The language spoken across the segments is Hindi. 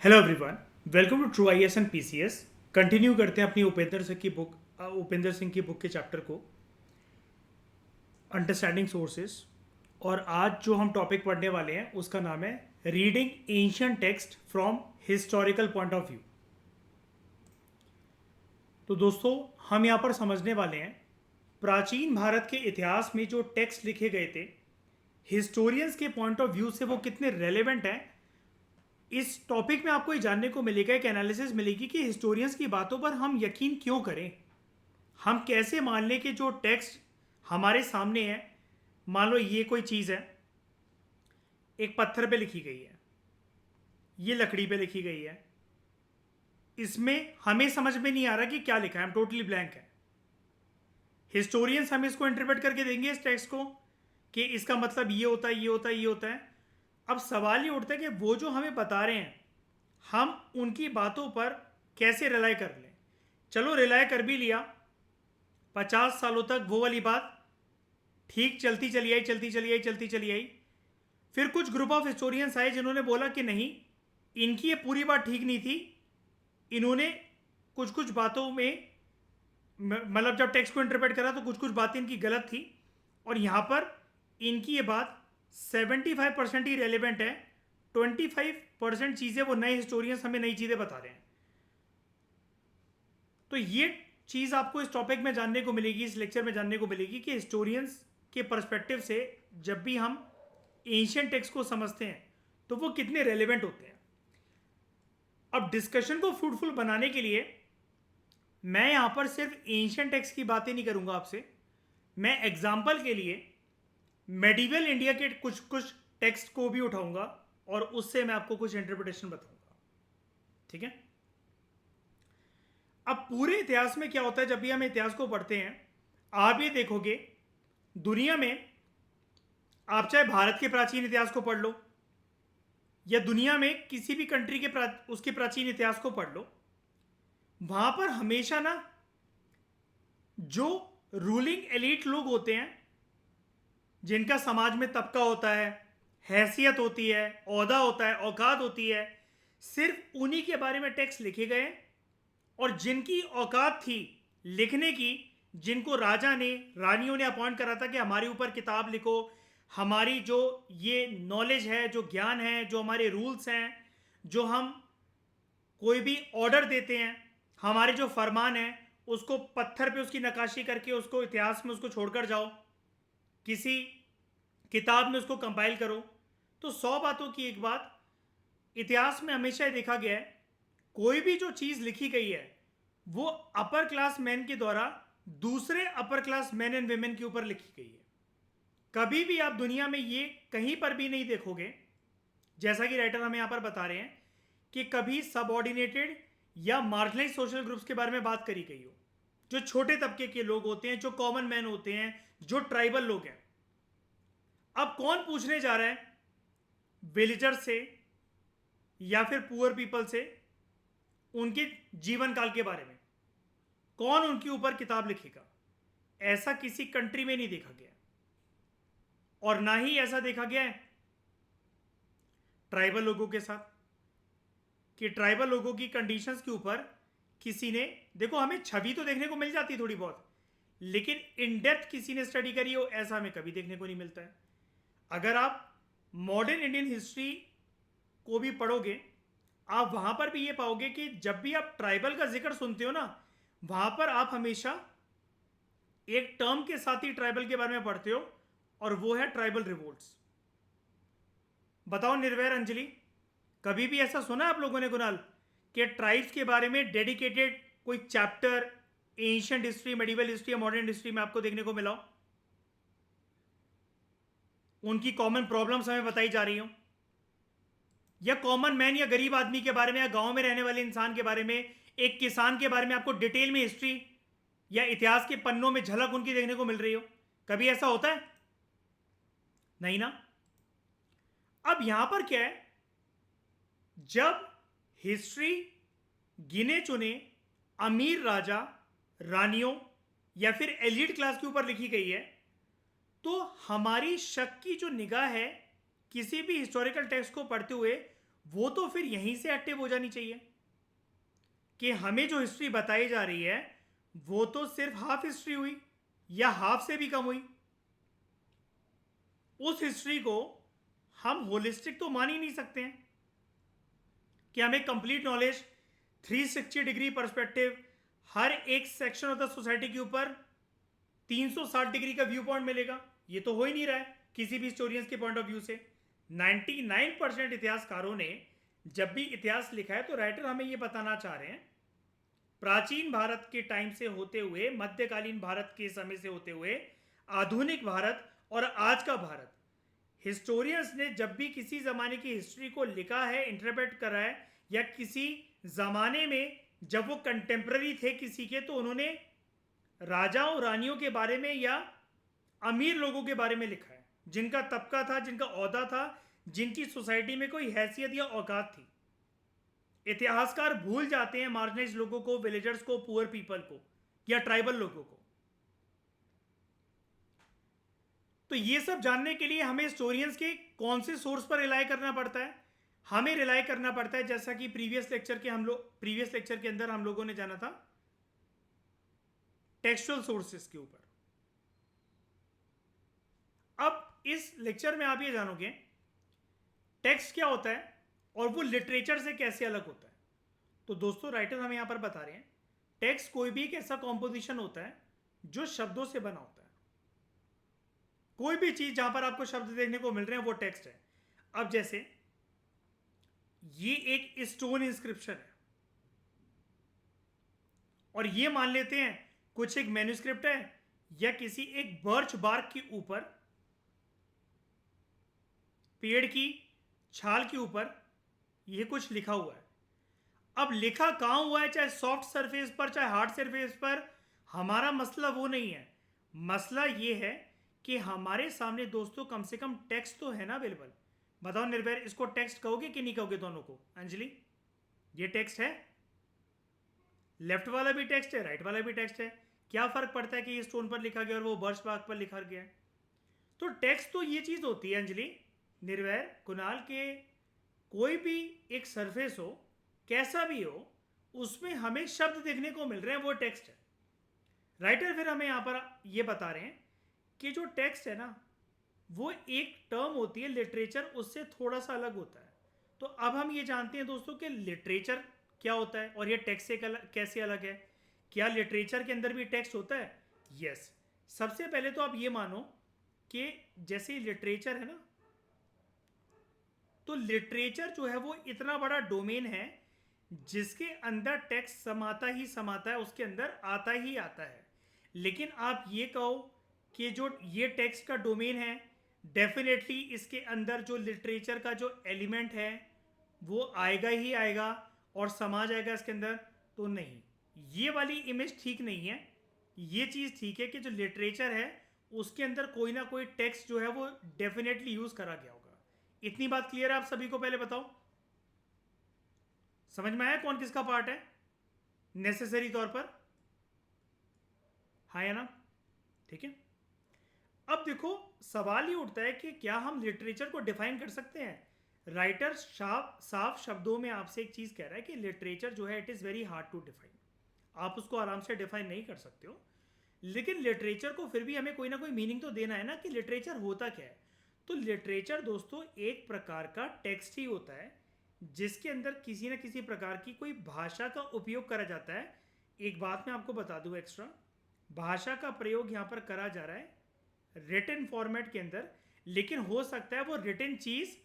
Hello everyone, welcome to true IAS and PCS. Continue करते हैं अपनी उपेंद्र सिंह की बुक के चैप्टर को, अंडरस्टैंडिंग सोर्सेस। और आज जो हम टॉपिक पढ़ने वाले हैं उसका नाम है reading ancient text from historical point of view. तो दोस्तों, हम यहाँ पर समझने वाले हैं प्राचीन भारत के इतिहास में जो टेक्स्ट लिखे गए थे, हिस्टोरियंस के पॉइंट ऑफ व्यू से वो कितने रेलेवेंट हैं। इस टॉपिक में आपको ये जानने को मिलेगा, एक एनालिसिस मिलेगी कि हिस्टोरियंस की बातों पर हम यकीन क्यों करें। हम कैसे मान लें कि जो टेक्स्ट हमारे सामने है, मान लो ये कोई चीज़ है, एक पत्थर पे लिखी गई है, ये लकड़ी पे लिखी गई है, इसमें हमें समझ में नहीं आ रहा कि क्या लिखा है, हम टोटली ब्लैंक है। हिस्टोरियंस हमें इसको इंटरप्रेट करके देंगे इस टेक्स्ट को कि इसका मतलब ये होता है, ये होता है, ये होता है। अब सवाल ये उठता है कि वो जो हमें बता रहे हैं, हम उनकी बातों पर कैसे रिलाई कर लें। चलो रिलाई कर भी लिया, 50 सालों तक वो वाली बात ठीक चलती चली आई, चलती चली आई, चलती चली आई। फिर कुछ ग्रुप ऑफ हिस्टोरियंस आए जिन्होंने बोला कि नहीं, इनकी ये पूरी बात ठीक नहीं थी, इन्होंने कुछ कुछ बातों में मतलब जब टेक्स्ट को इंटरप्रेट करा तो कुछ कुछ बातें इनकी गलत थी, और यहाँ पर इनकी ये बात 75% ही रेलिवेंट है। 25% चीज़ें वो नए हिस्टोरियंस हमें नई चीज़ें बता रहे हैं। तो ये चीज़ आपको इस टॉपिक में जानने को मिलेगी, इस लेक्चर में जानने को मिलेगी कि हिस्टोरियंस के पर्सपेक्टिव से जब भी हम एंशियंट टेक्स्ट को समझते हैं तो वो कितने रेलिवेंट होते हैं। अब डिस्कशन को फ्रूटफुल बनाने के लिए मैं यहाँ पर सिर्फ एंशियंट टेक्स्ट की बातें नहीं करूँगा आपसे, मैं एग्जाम्पल के लिए मेडिवल इंडिया के कुछ कुछ टेक्स्ट को भी उठाऊंगा और उससे मैं आपको कुछ इंटरप्रिटेशन बताऊंगा। ठीक है। अब पूरे इतिहास में क्या होता है, जब भी हम इतिहास को पढ़ते हैं, आप ये देखोगे दुनिया में, आप चाहे भारत के प्राचीन इतिहास को पढ़ लो या दुनिया में किसी भी कंट्री के उसके प्राचीन इतिहास को पढ़ लो, वहां पर हमेशा ना जो रूलिंग एलीट लोग होते हैं, जिनका समाज में तबका होता है, हैसियत होती है, ओहदा होता है, औकात होती है, सिर्फ उन्हीं के बारे में टेक्स्ट लिखे गए। और जिनकी औकात थी लिखने की, जिनको राजा ने, रानियों ने अपॉइंट करा था कि हमारे ऊपर किताब लिखो, हमारी जो ये नॉलेज है, जो ज्ञान है, जो हमारे रूल्स हैं, जो हम कोई भी ऑर्डर देते हैं, हमारे जो फरमान है, उसको पत्थर पे उसकी नक्काशी करके उसको इतिहास में उसको छोड़कर जाओ, किसी किताब में उसको कंपाइल करो। तो 100 बातों की एक बात, इतिहास में हमेशा ये देखा गया है, कोई भी जो चीज़ लिखी गई है वो अपर क्लास मैन के द्वारा दूसरे upper class man and women के ऊपर लिखी गई है। कभी भी आप दुनिया में ये कहीं पर भी नहीं देखोगे, जैसा कि राइटर हमें यहां पर बता रहे हैं, कि कभी सबऑर्डिनेटेड या मार्जिनलाइज सोशल ग्रुप्स के बारे में बात करी गई हो, जो छोटे तबके के लोग होते हैं, जो कॉमन मैन होते हैं, जो ट्राइबल लोग हैं। अब कौन पूछने जा रहा है विलेजर से या फिर पुअर पीपल से उनके जीवन काल के बारे में? कौन उनके ऊपर किताब लिखेगा? ऐसा किसी कंट्री में नहीं देखा गया, और ना ही ऐसा देखा गया है ट्राइबल लोगों के साथ, कि ट्राइबल लोगों की कंडीशंस के ऊपर किसी ने, देखो हमें छवि तो देखने को मिल जाती है थोड़ी बहुत, लेकिन इन डेप्थ किसी ने स्टडी करी हो ऐसा हमें कभी देखने को नहीं मिलता है। अगर आप मॉडर्न इंडियन हिस्ट्री को भी पढ़ोगे, आप वहां पर भी ये पाओगे कि जब भी आप ट्राइबल का जिक्र सुनते हो ना, वहां पर आप हमेशा एक टर्म के साथ ही ट्राइबल के बारे में पढ़ते हो, और वो है ट्राइबल रिवोल्ट्स। बताओ निर्वैर, अंजलि, कभी भी ऐसा सुना आप लोगों ने, कुणाल, कि ट्राइब्स के बारे में डेडिकेटेड कोई chapter ancient history, medieval history या मॉडर्न हिस्ट्री में आपको देखने को मिला हो? उनकी कॉमन प्रॉब्लम्स हमें बताई जा रही हो, या कॉमन मैन या गरीब आदमी के बारे में, या गांव में रहने वाले इंसान के बारे में, एक किसान के बारे में आपको डिटेल में हिस्ट्री या इतिहास के पन्नों में झलक उनकी देखने को मिल रही हो? कभी ऐसा होता है? नहीं ना। अब यहां पर क्या है, जब हिस्ट्री गिने चुने अमीर राजा, रानियों या फिर एलिट क्लास के ऊपर लिखी गई है, तो हमारी शक की जो निगाह है किसी भी हिस्टोरिकल टेक्स्ट को पढ़ते हुए, वो तो फिर यहीं से एक्टिव हो जानी चाहिए कि हमें जो हिस्ट्री बताई जा रही है वो तो सिर्फ हाफ हिस्ट्री हुई या हाफ से भी कम हुई। उस हिस्ट्री को हम होलिस्टिक तो मान ही नहीं सकते हैं कि हमें कंप्लीट नॉलेज 360 डिग्री पर्सपेक्टिव हर एक सेक्शन ऑफ द सोसाइटी के ऊपर 360 डिग्री का व्यू पॉइंट मिलेगा। ये तो हो ही नहीं रहा है किसी भी हिस्टोरियंस के पॉइंट ऑफ व्यू से। 99% इतिहासकारों ने जब भी इतिहास लिखा है तो राइटर हमें ये बताना चाह रहे हैं प्राचीन भारत के टाइम से होते हुए, मध्यकालीन भारत के समय से होते हुए, आधुनिक भारत और आज का भारत, हिस्टोरियंस ने जब भी किसी ज़माने की हिस्ट्री को लिखा है, इंटरप्रेट करा है, या किसी ज़माने में जब वो कंटेम्प्रेरी थे किसी के, तो उन्होंने राजाओं रानियों के बारे में या अमीर लोगों के बारे में लिखा है, जिनका तबका था, जिनका ओहदा था, जिनकी सोसाइटी में कोई हैसियत या औकात थी। इतिहासकार भूल जाते हैं मार्जिनाइज्ड लोगों को, विलेजर्स को, पुअर पीपल को या ट्राइबल लोगों को। तो ये सब जानने के लिए हमें हिस्टोरियंस के कौन से सोर्स पर रिलाई करना पड़ता है? हमें रिलाई करना पड़ता है, जैसा कि प्रीवियस लेक्चर के अंदर हम लोगों ने जाना था, टेक्सचुअल सोर्सेस के ऊपर। अब इस लेक्चर में आप ये जानोगे टेक्स्ट क्या होता है और वो लिटरेचर से कैसे अलग होता है। तो दोस्तों, राइटर हमें यहां पर बता रहे हैं टेक्स्ट कोई भी एक ऐसा कॉम्पोजिशन होता है जो शब्दों से बना होता है। कोई भी चीज जहां पर आपको शब्द देखने को मिल रहे हैं वो टेक्स्ट है। अब जैसे ये एक स्टोन इंस्क्रिप्शन है और ये मान लेते हैं कुछ एक मैन्युस्क्रिप्ट है या किसी एक बर्च बार्क के ऊपर, पेड़ की छाल के ऊपर ये कुछ लिखा हुआ है। अब लिखा कहां हुआ है, चाहे सॉफ्ट सरफेस पर चाहे हार्ड सरफेस पर, हमारा मसला वो नहीं है। मसला ये है कि हमारे सामने दोस्तों कम से कम टेक्स्ट तो है ना अवेलेबल। बताओ निर्भय, इसको टेक्स्ट कहोगे कि नहीं कहोगे दोनों को? अंजलि, ये टेक्स्ट है? लेफ्ट वाला भी टेक्स्ट है, राइट वाला भी टेक्स्ट है। क्या फर्क पड़ता है कि ये स्टोन पर लिखा गया और वो बर्च बाग पर लिखा गया है? तो टेक्स्ट तो ये चीज होती है अंजलि, निर्भय, कुणाल, के कोई भी एक सरफेस हो, कैसा भी हो, उसमें हमें शब्द देखने को मिल रहे हैं, वो टेक्स्ट है। राइटर फिर हमें यहां पर ये बता रहे हैं कि जो टेक्स्ट है ना, वो एक टर्म होती है लिटरेचर, उससे थोड़ा सा अलग होता है। तो अब हम ये जानते हैं दोस्तों कि लिटरेचर क्या होता है और ये टेक्स्ट से कैसे अलग है। क्या लिटरेचर के अंदर भी टेक्स्ट होता है? यस। सबसे पहले तो आप ये मानो कि जैसे लिटरेचर है ना, तो लिटरेचर जो है वो इतना बड़ा डोमेन है जिसके अंदर टेक्स्ट समाता ही समाता है, उसके अंदर आता ही आता है। लेकिन आप ये कहो कि जो ये टेक्स्ट का डोमेन है, डेफिनेटली इसके अंदर जो लिटरेचर का जो एलिमेंट है वो आएगा ही आएगा और समा जाएगा इसके अंदर, तो नहीं, ये वाली इमेज ठीक नहीं है। ये चीज़ ठीक है कि जो लिटरेचर है उसके अंदर कोई ना कोई टेक्स्ट जो है वो डेफिनेटली यूज करा गया होगा। इतनी बात क्लियर है आप सभी को? पहले बताओ, समझ में आया कौन किसका पार्ट है नेसेसरी तौर पर? हाँ या ना? ठीक है। अब देखो, सवाल ये उठता है कि क्या हम लिटरेचर को डिफाइन कर सकते हैं? राइटर साफ शब्दों में आपसे एक चीज कह रहा है कि लिटरेचर जो है it is very hard to define. आप उसको आराम से डिफाइन नहीं कर सकते हो, लेकिन लिटरेचर को फिर भी हमें कोई ना कोई मीनिंग तो देना है ना कि लिटरेचर होता क्या है। तो लिटरेचर दोस्तों एक प्रकार का टेक्स्ट ही होता है जिसके अंदर किसी न किसी प्रकार की कोई भाषा का उपयोग करा जाता है। एक बात मैं आपको बता दूं एक्स्ट्रा, भाषा का प्रयोग यहाँ पर करा जा रहा है रिटन फॉर्मेट के अंदर, लेकिन हो सकता है वो रिटन चीज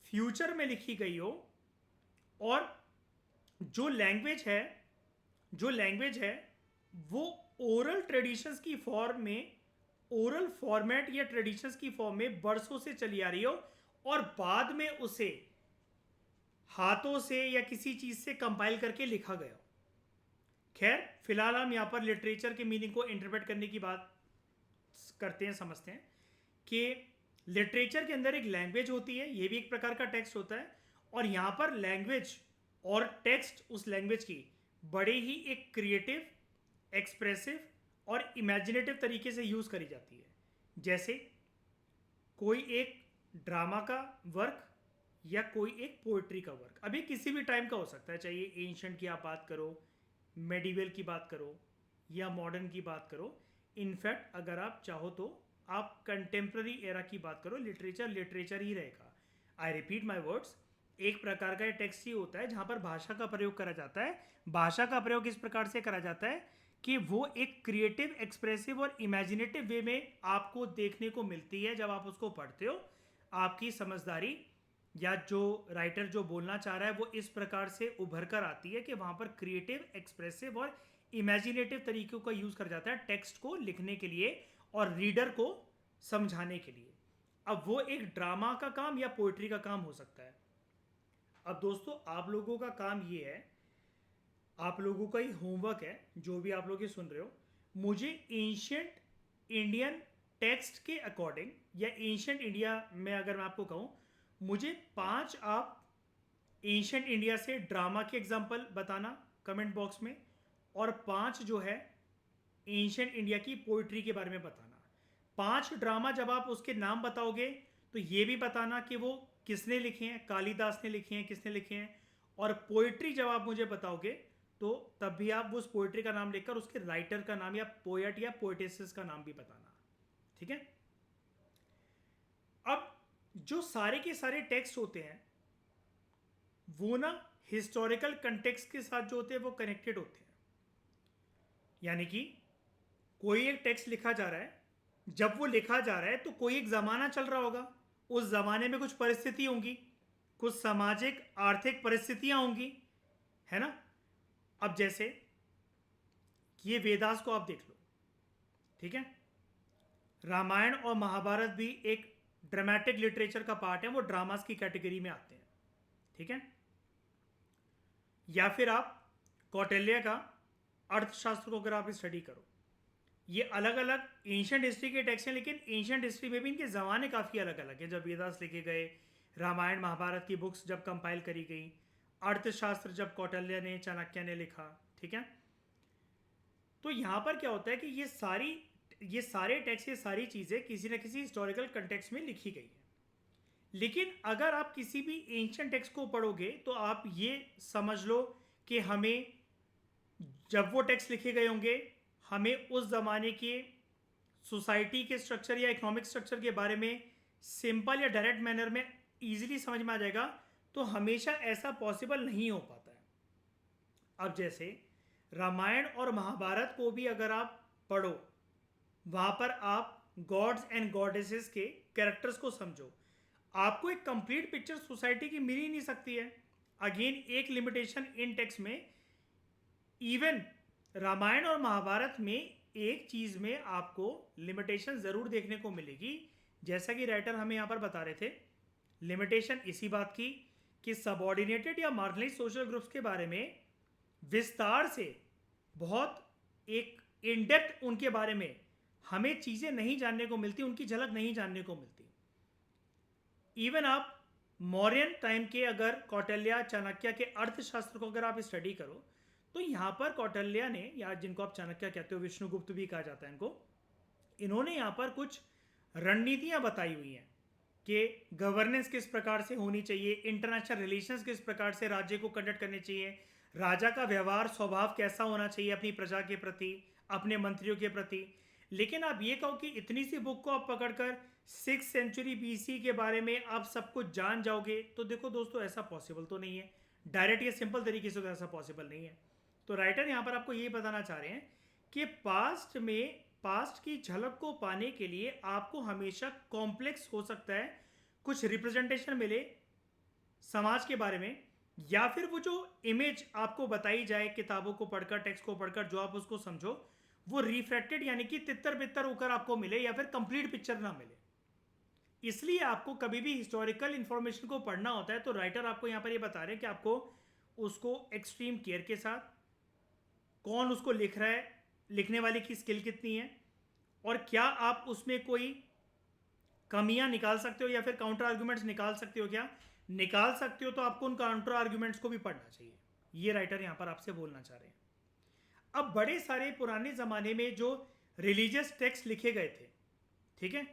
फ्यूचर में लिखी गई हो और जो लैंग्वेज है वो ओरल ट्रेडिशंस की फॉर्म में, ओरल फॉर्मेट या ट्रेडिशंस की फॉर्म में बरसों से चली आ रही हो और बाद में उसे हाथों से या किसी चीज से कंपाइल करके लिखा गया। खैर, फिलहाल हम यहां पर लिटरेचर के मीनिंग को इंटरप्रेट करने की बात करते हैं, समझते हैं कि लिटरेचर के अंदर एक लैंग्वेज होती है, ये भी एक प्रकार का टेक्स्ट होता है, और यहां पर लैंग्वेज और टेक्स्ट उस लैंग्वेज की बड़े ही एक क्रिएटिव, एक्सप्रेसिव और इमेजिनेटिव तरीके से यूज करी जाती है। जैसे कोई एक ड्रामा का वर्क या कोई एक पोइट्री का वर्क। अभी किसी भी टाइम का हो सकता है, चाहिए एंशंट की आप बात करो, मेडिवल की बात करो या मॉडर्न की बात करो। इनफैक्ट अगर आप चाहो तो आप कंटेम्प्रेरी एरा की बात करो, लिटरेचर लिटरेचर ही रहेगा। आई रिपीट माई वर्ड्स, एक प्रकार का टेक्स्ट ही होता है जहाँ पर भाषा का प्रयोग करा जाता है। भाषा का प्रयोग इस प्रकार से करा जाता है कि वो एक क्रिएटिव, एक्सप्रेसिव और इमेजिनेटिव वे में आपको देखने को मिलती है। जब आप उसको पढ़ते हो, आपकी समझदारी या जो राइटर जो बोलना चाह रहा है वो इस प्रकार से उभर कर आती है कि वहाँ पर क्रिएटिव, एक्सप्रेसिव और इमेजिनेटिव तरीकों का यूज़ कर जाता है टेक्स्ट को लिखने के लिए और रीडर को समझाने के लिए। अब वो एक ड्रामा का काम या पोइट्री का काम हो सकता है। अब दोस्तों, आप लोगों का काम ये है, आप लोगों का ही होमवर्क है, जो भी आप लोग ये सुन रहे हो, मुझे एंशियंट इंडियन टेक्स्ट के अकॉर्डिंग या एंशियंट इंडिया में अगर मैं आपको कहूँ, मुझे 5 आप एंशियंट इंडिया से ड्रामा के एग्जाम्पल बताना कमेंट बॉक्स में, और 5 जो है एंशियंट इंडिया की पोइट्री के बारे में बताना। 5 ड्रामा जब आप उसके नाम बताओगे तो ये भी बताना कि वो किसने लिखे हैं, कालिदास ने लिखे हैं, किसने लिखे हैं। और पोइट्री जब आप मुझे बताओगे तो तब भी आप उस पोइट्री का नाम लिखकर उसके राइटर का नाम या पोएट या पोएटेसिस का नाम भी बताना। ठीक है। अब जो सारे के सारे टेक्स्ट होते हैं वो ना हिस्टोरिकल कंटेक्स्ट के साथ जो होते हैं वो कनेक्टेड होते हैं। यानी कि कोई एक टेक्स्ट लिखा जा रहा है, जब वो लिखा जा रहा है तो कोई एक ज़माना चल रहा होगा, उस ज़माने में कुछ परिस्थिति होंगी, कुछ सामाजिक आर्थिक परिस्थितियां होंगी, है ना। अब जैसे ये वेदास को आप देख लो, ठीक है। रामायण और महाभारत भी एक ड्रामेटिक लिटरेचर का पार्ट है, वो ड्रामास की कैटेगरी में आते हैं, ठीक है। या फिर आप कौटिल्य का अर्थशास्त्र को अगर आप स्टडी करो, ये अलग अलग एंशियंट हिस्ट्री के टेक्स्ट हैं, लेकिन एंशियंट हिस्ट्री में भी इनके ज़माने काफ़ी अलग अलग हैं। जब वेदास लिखे गए, रामायण महाभारत की बुक्स जब कंपाइल करी गई, अर्थशास्त्र जब कौटिल्य ने, चाणक्य ने लिखा, ठीक है। तो यहाँ पर क्या होता है कि ये सारे टेक्स्ट, ये सारी चीज़ें किसी न किसी हिस्टोरिकल कंटेक्स्ट में लिखी गई हैं। लेकिन अगर आप किसी भी एंशियंट टेक्स्ट को पढ़ोगे तो आप ये समझ लो कि हमें, जब वो टेक्स्ट लिखे गए होंगे, हमें उस ज़माने के सोसाइटी के स्ट्रक्चर या इकोनॉमिक स्ट्रक्चर के बारे में सिंपल या डायरेक्ट मैनर में ईजिली समझ में आ जाएगा। तो हमेशा ऐसा पॉसिबल नहीं हो पाता है। अब जैसे रामायण और महाभारत को भी अगर आप पढ़ो, वहाँ पर आप गॉड्स एंड गॉडेसेस के कैरेक्टर्स को समझो, आपको एक कंप्लीट पिक्चर सोसाइटी की मिल ही नहीं सकती है। अगेन एक लिमिटेशन इन टेक्स्ट में, इवन रामायण और महाभारत में एक चीज़ में आपको लिमिटेशन ज़रूर देखने को मिलेगी, जैसा कि राइटर हमें यहाँ पर बता रहे थे। लिमिटेशन इसी बात की कि सबऑर्डिनेटेड या मार्जिनलाइज्ड सोशल ग्रुप्स के बारे में विस्तार से, बहुत एक इन डेप्थ उनके बारे में हमें चीज़ें नहीं जानने को मिलती, उनकी झलक नहीं जानने को मिलती। इवन आप मौर्यन टाइम के अगर कौटिल्य, चाणक्य के अर्थशास्त्र को अगर आप स्टडी करो, तो यहाँ पर कौटिल्य ने, या जिनको आप चाणक्य कहते हो, विष्णुगुप्त भी कहा जाता है इनको, इन्होंने यहाँ पर कुछ रणनीतियाँ बताई हुई हैं कि गवर्नेंस किस प्रकार से होनी चाहिए, इंटरनेशनल रिलेशंस किस प्रकार से राज्य को कंडक्ट करने चाहिए, राजा का व्यवहार स्वभाव कैसा होना चाहिए अपनी प्रजा के प्रति, अपने मंत्रियों के प्रति। लेकिन आप ये कहो कि इतनी सी बुक को आप पकड़कर 6th सेंचुरी BC के बारे में आप सब कुछ जान जाओगे, तो देखो दोस्तों, ऐसा पॉसिबल तो नहीं है। डायरेक्ट या सिंपल तरीके से तो ऐसा पॉसिबल नहीं है। तो राइटर यहाँ पर आपको ये बताना चाह रहे हैं कि पास्ट की झलक को पाने के लिए आपको हमेशा कॉम्प्लेक्स हो सकता है, कुछ रिप्रेजेंटेशन मिले समाज के बारे में, या फिर वो जो इमेज आपको बताई जाए किताबों को पढ़कर, टेक्स्ट को पढ़कर, जो आप उसको समझो, वो रिफ्रैक्टेड यानी कि तितर बितर होकर आपको मिले, या फिर कंप्लीट पिक्चर ना मिले। इसलिए आपको कभी भी हिस्टोरिकल इंफॉर्मेशन को पढ़ना होता है तो राइटर आपको यहाँ पर ये बता रहे हैं कि आपको उसको एक्सट्रीम केयर के साथ, कौन उसको लिख रहा है, लिखने वाले की स्किल कितनी है, और क्या आप उसमें कोई कमियां निकाल सकते हो या फिर काउंटर आर्ग्यूमेंट्स निकाल सकते हो। क्या निकाल सकते हो तो आपको उन काउंटर आर्ग्यूमेंट्स को भी पढ़ना चाहिए। ये राइटर यहाँ पर आपसे बोलना चाह रहे हैं। अब बड़े सारे पुराने ज़माने में जो रिलीजियस टेक्स्ट लिखे गए थे, ठीक है,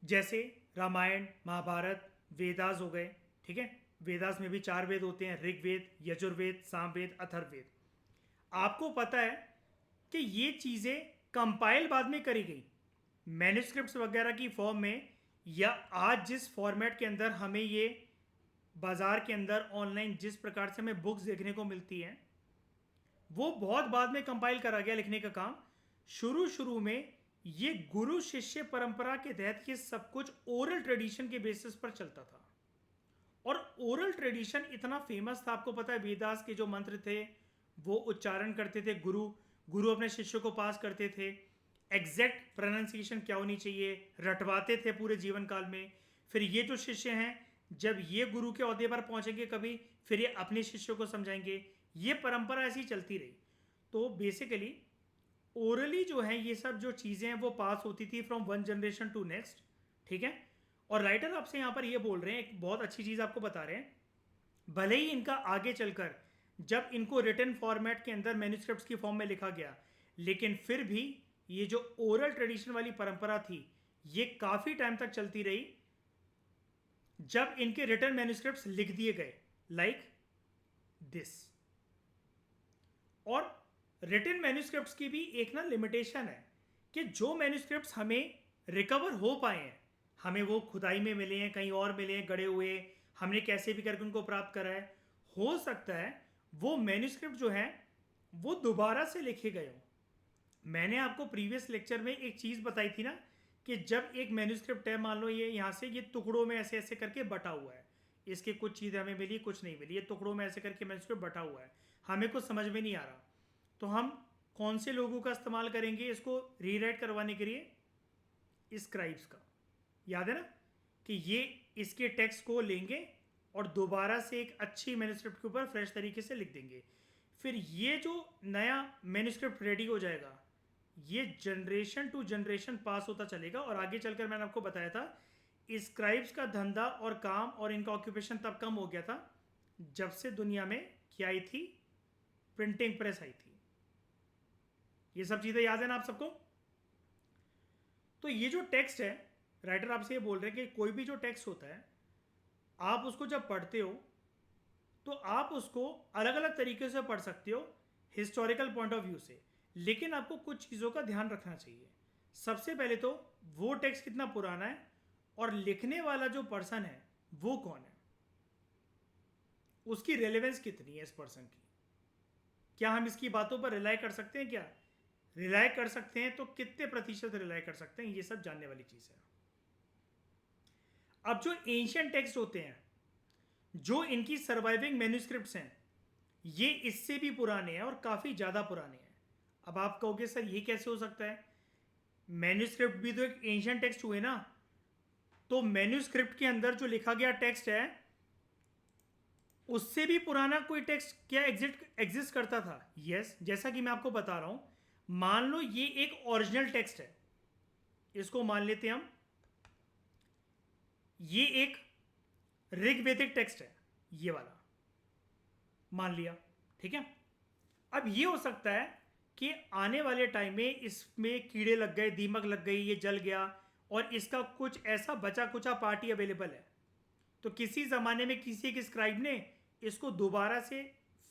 जैसे रामायण, महाभारत, वेदास हो गए, ठीक है। वेदास में भी 4 वेद होते हैं, ऋग्वेद, यजुर्वेद, सामवेद, अथर्ववेद। आपको पता है कि ये चीज़ें कंपाइल बाद में करी गई मैन्युस्क्रिप्ट्स वगैरह की फॉर्म में, या आज जिस फॉर्मेट के अंदर हमें ये बाज़ार के अंदर ऑनलाइन जिस प्रकार से हमें बुक्स देखने को मिलती हैं, वो बहुत बाद में कंपाइल करा गया लिखने का काम। शुरू में ये गुरु शिष्य परंपरा के तहत ये सब कुछ ओरल ट्रेडिशन के बेसिस पर चलता था। और ओरल ट्रेडिशन इतना फेमस था, आपको पता है वेदास के जो मंत्र थे वो उच्चारण करते थे गुरु अपने शिष्यों को पास करते थे, एग्जैक्ट प्रोनाउंसिएशन क्या होनी चाहिए रटवाते थे पूरे जीवन काल में। फिर ये जो शिष्य हैं, जब ये गुरु के ओहदे पर पहुंचेंगे कभी, फिर ये अपने शिष्यों को समझाएंगे। ये परंपरा ऐसी चलती रही। तो बेसिकली ओरली जो है ये सब जो चीज़ें हैं वो पास होती थी from one generation to next, ठीक है। और राइटर आपसे यहाँ पर ये बोल रहे हैं, एक बहुत अच्छी चीज़ आपको बता रहे हैं, भले ही इनका आगे चलकर जब इनको रिटन फॉर्मेट के अंदर मैन्युस्क्रिप्ट्स की फॉर्म में लिखा गया, लेकिन फिर भी ये जो ओरल ट्रेडिशन वाली परंपरा थी ये काफ़ी टाइम तक चलती रही, जब इनके रिटन मैन्युस्क्रिप्ट्स लिख दिए गए लाइक दिस। और रिटन मैन्युस्क्रिप्ट्स की भी एक ना लिमिटेशन है कि जो मैन्युस्क्रिप्ट्स हमें रिकवर हो पाए हैं, हमें वो खुदाई में मिले हैं, कहीं और मिले हैं गड़े हुए, हमने कैसे भी करके उनको प्राप्त करा है, हो सकता है वो मैन्युस्क्रिप्ट जो है वो दोबारा से लिखे गए हो। मैंने आपको प्रीवियस लेक्चर में एक चीज़ बताई थी ना कि जब एक मैन्युस्क्रिप्ट है, मान लो ये यहाँ से ये टुकड़ों में ऐसे ऐसे करके बटा हुआ है, इसके कुछ चीज़ें हमें मिली कुछ नहीं मिली, ये टुकड़ों में ऐसे करके मैन्युस्क्रिप्ट बटा हुआ है, हमें कुछ समझ में नहीं आ रहा, तो हम कौन से लोगों का इस्तेमाल करेंगे इसको रीराइट करवाने के लिए? स्क्राइब्स का। याद है ना कि ये इसके टेक्स्ट को लेंगे और दोबारा से एक अच्छी मैन्युस्क्रिप्ट के ऊपर फ्रेश तरीके से लिख देंगे। फिर ये जो नया मैन्युस्क्रिप्ट रेडी हो जाएगा ये जनरेशन टू जनरेशन पास होता चलेगा। और आगे चलकर मैंने आपको बताया था स्क्राइब्स का धंधा और काम और इनका ऑक्यूपेशन तब कम हो गया था जब से दुनिया में क्या आई थी, प्रिंटिंग प्रेस आई थी। ये सब चीज़ें याद है ना आप सबको? तो ये जो टेक्स्ट है, राइटर आपसे ये बोल रहे हैं कि कोई भी जो टेक्स्ट होता है आप उसको जब पढ़ते हो तो आप उसको अलग अलग तरीके से पढ़ सकते हो हिस्टोरिकल पॉइंट ऑफ व्यू से, लेकिन आपको कुछ चीज़ों का ध्यान रखना चाहिए। सबसे पहले तो वो टेक्स्ट कितना पुराना है और लिखने वाला जो पर्सन है वो कौन है, उसकी रेलेवेंस कितनी है इस पर्सन की। क्या हम इसकी बातों पर रिलाई कर सकते हैं? क्या रिलाई कर सकते हैं तो कितने प्रतिशत रिलाई कर सकते हैं, ये सब जानने वाली चीज़ है। अब जो एंशिएंट टेक्स्ट होते हैं, जो इनकी सर्वाइविंग मैन्युस्क्रिप्ट्स हैं, ये इससे भी पुराने हैं और काफ़ी ज़्यादा पुराने हैं। अब आप कहोगे सर ये कैसे हो सकता है, मैन्युस्क्रिप्ट भी तो एक एंशिएंट टेक्स्ट हुए ना। तो मैन्युस्क्रिप्ट के अंदर जो लिखा गया टेक्स्ट है उससे भी पुराना कोई टेक्स्ट क्या एग्जिस्ट करता था? यस, जैसा कि मैं आपको बता रहा हूं, मान लो ये एक ओरिजिनल टेक्स्ट है, इसको मान लेते हैं हम, ये एक ऋग्वेदिक टेक्स्ट है, ये वाला मान लिया, ठीक है। अब ये हो सकता है कि आने वाले टाइम में इसमें कीड़े लग गए, दीमक लग गई, ये जल गया और इसका कुछ ऐसा बचा कुचा पार्ट ही अवेलेबल है, तो किसी ज़माने में किसी एक स्क्राइब ने इसको दोबारा से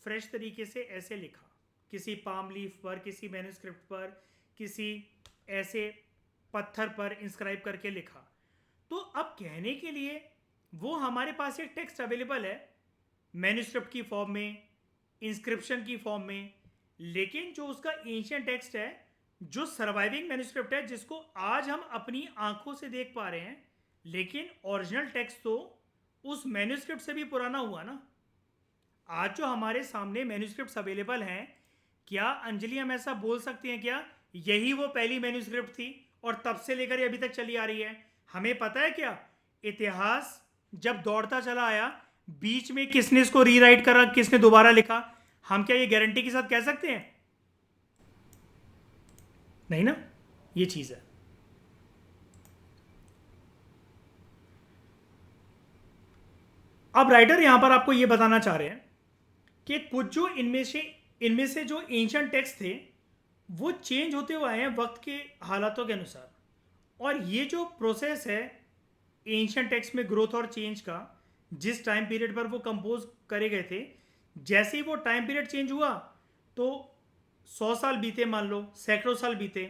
फ्रेश तरीके से ऐसे लिखा, किसी पाम लीफ पर, किसी मैन्युस्क्रिप्ट पर, किसी ऐसे पत्थर पर इंस्क्राइब करके लिखा। तो अब कहने के लिए वो हमारे पास एक टेक्स्ट अवेलेबल है मैन्युस्क्रिप्ट की फॉर्म में, इंस्क्रिप्शन की फॉर्म में, लेकिन जो उसका एंशिएंट टेक्स्ट है, जो सर्वाइविंग मैन्युस्क्रिप्ट है, जिसको आज हम अपनी आंखों से देख पा रहे हैं, लेकिन ओरिजिनल टेक्स्ट तो उस मैन्युस्क्रिप्ट से भी पुराना हुआ ना। आज जो हमारे सामने मैन्युस्क्रिप्ट्स अवेलेबल हैं, क्या अंजलि हम ऐसा बोल सकते हैं क्या यही वो पहली मैन्युस्क्रिप्ट थी और तब से लेकर ये अभी तक चली आ रही है? हमें पता है क्या इतिहास जब दौड़ता चला आया, बीच में किसने इसको रीराइट करा, किसने दोबारा लिखा? हम क्या ये गारंटी के साथ कह सकते हैं? नहीं ना, ये चीज है। अब राइटर यहां पर आपको ये बताना चाह रहे हैं कि कुछ जो इनमें से जो एंशिएंट टेक्स्ट थे वो चेंज होते हुए आए हैं वक्त के हालातों के अनुसार, और ये जो प्रोसेस है एंशियंट टेक्स्ट में ग्रोथ और चेंज का जिस टाइम पीरियड पर वो कंपोज करे गए थे, जैसे ही वो टाइम पीरियड चेंज हुआ तो 100 साल बीते, मान लो सैकड़ों साल बीते,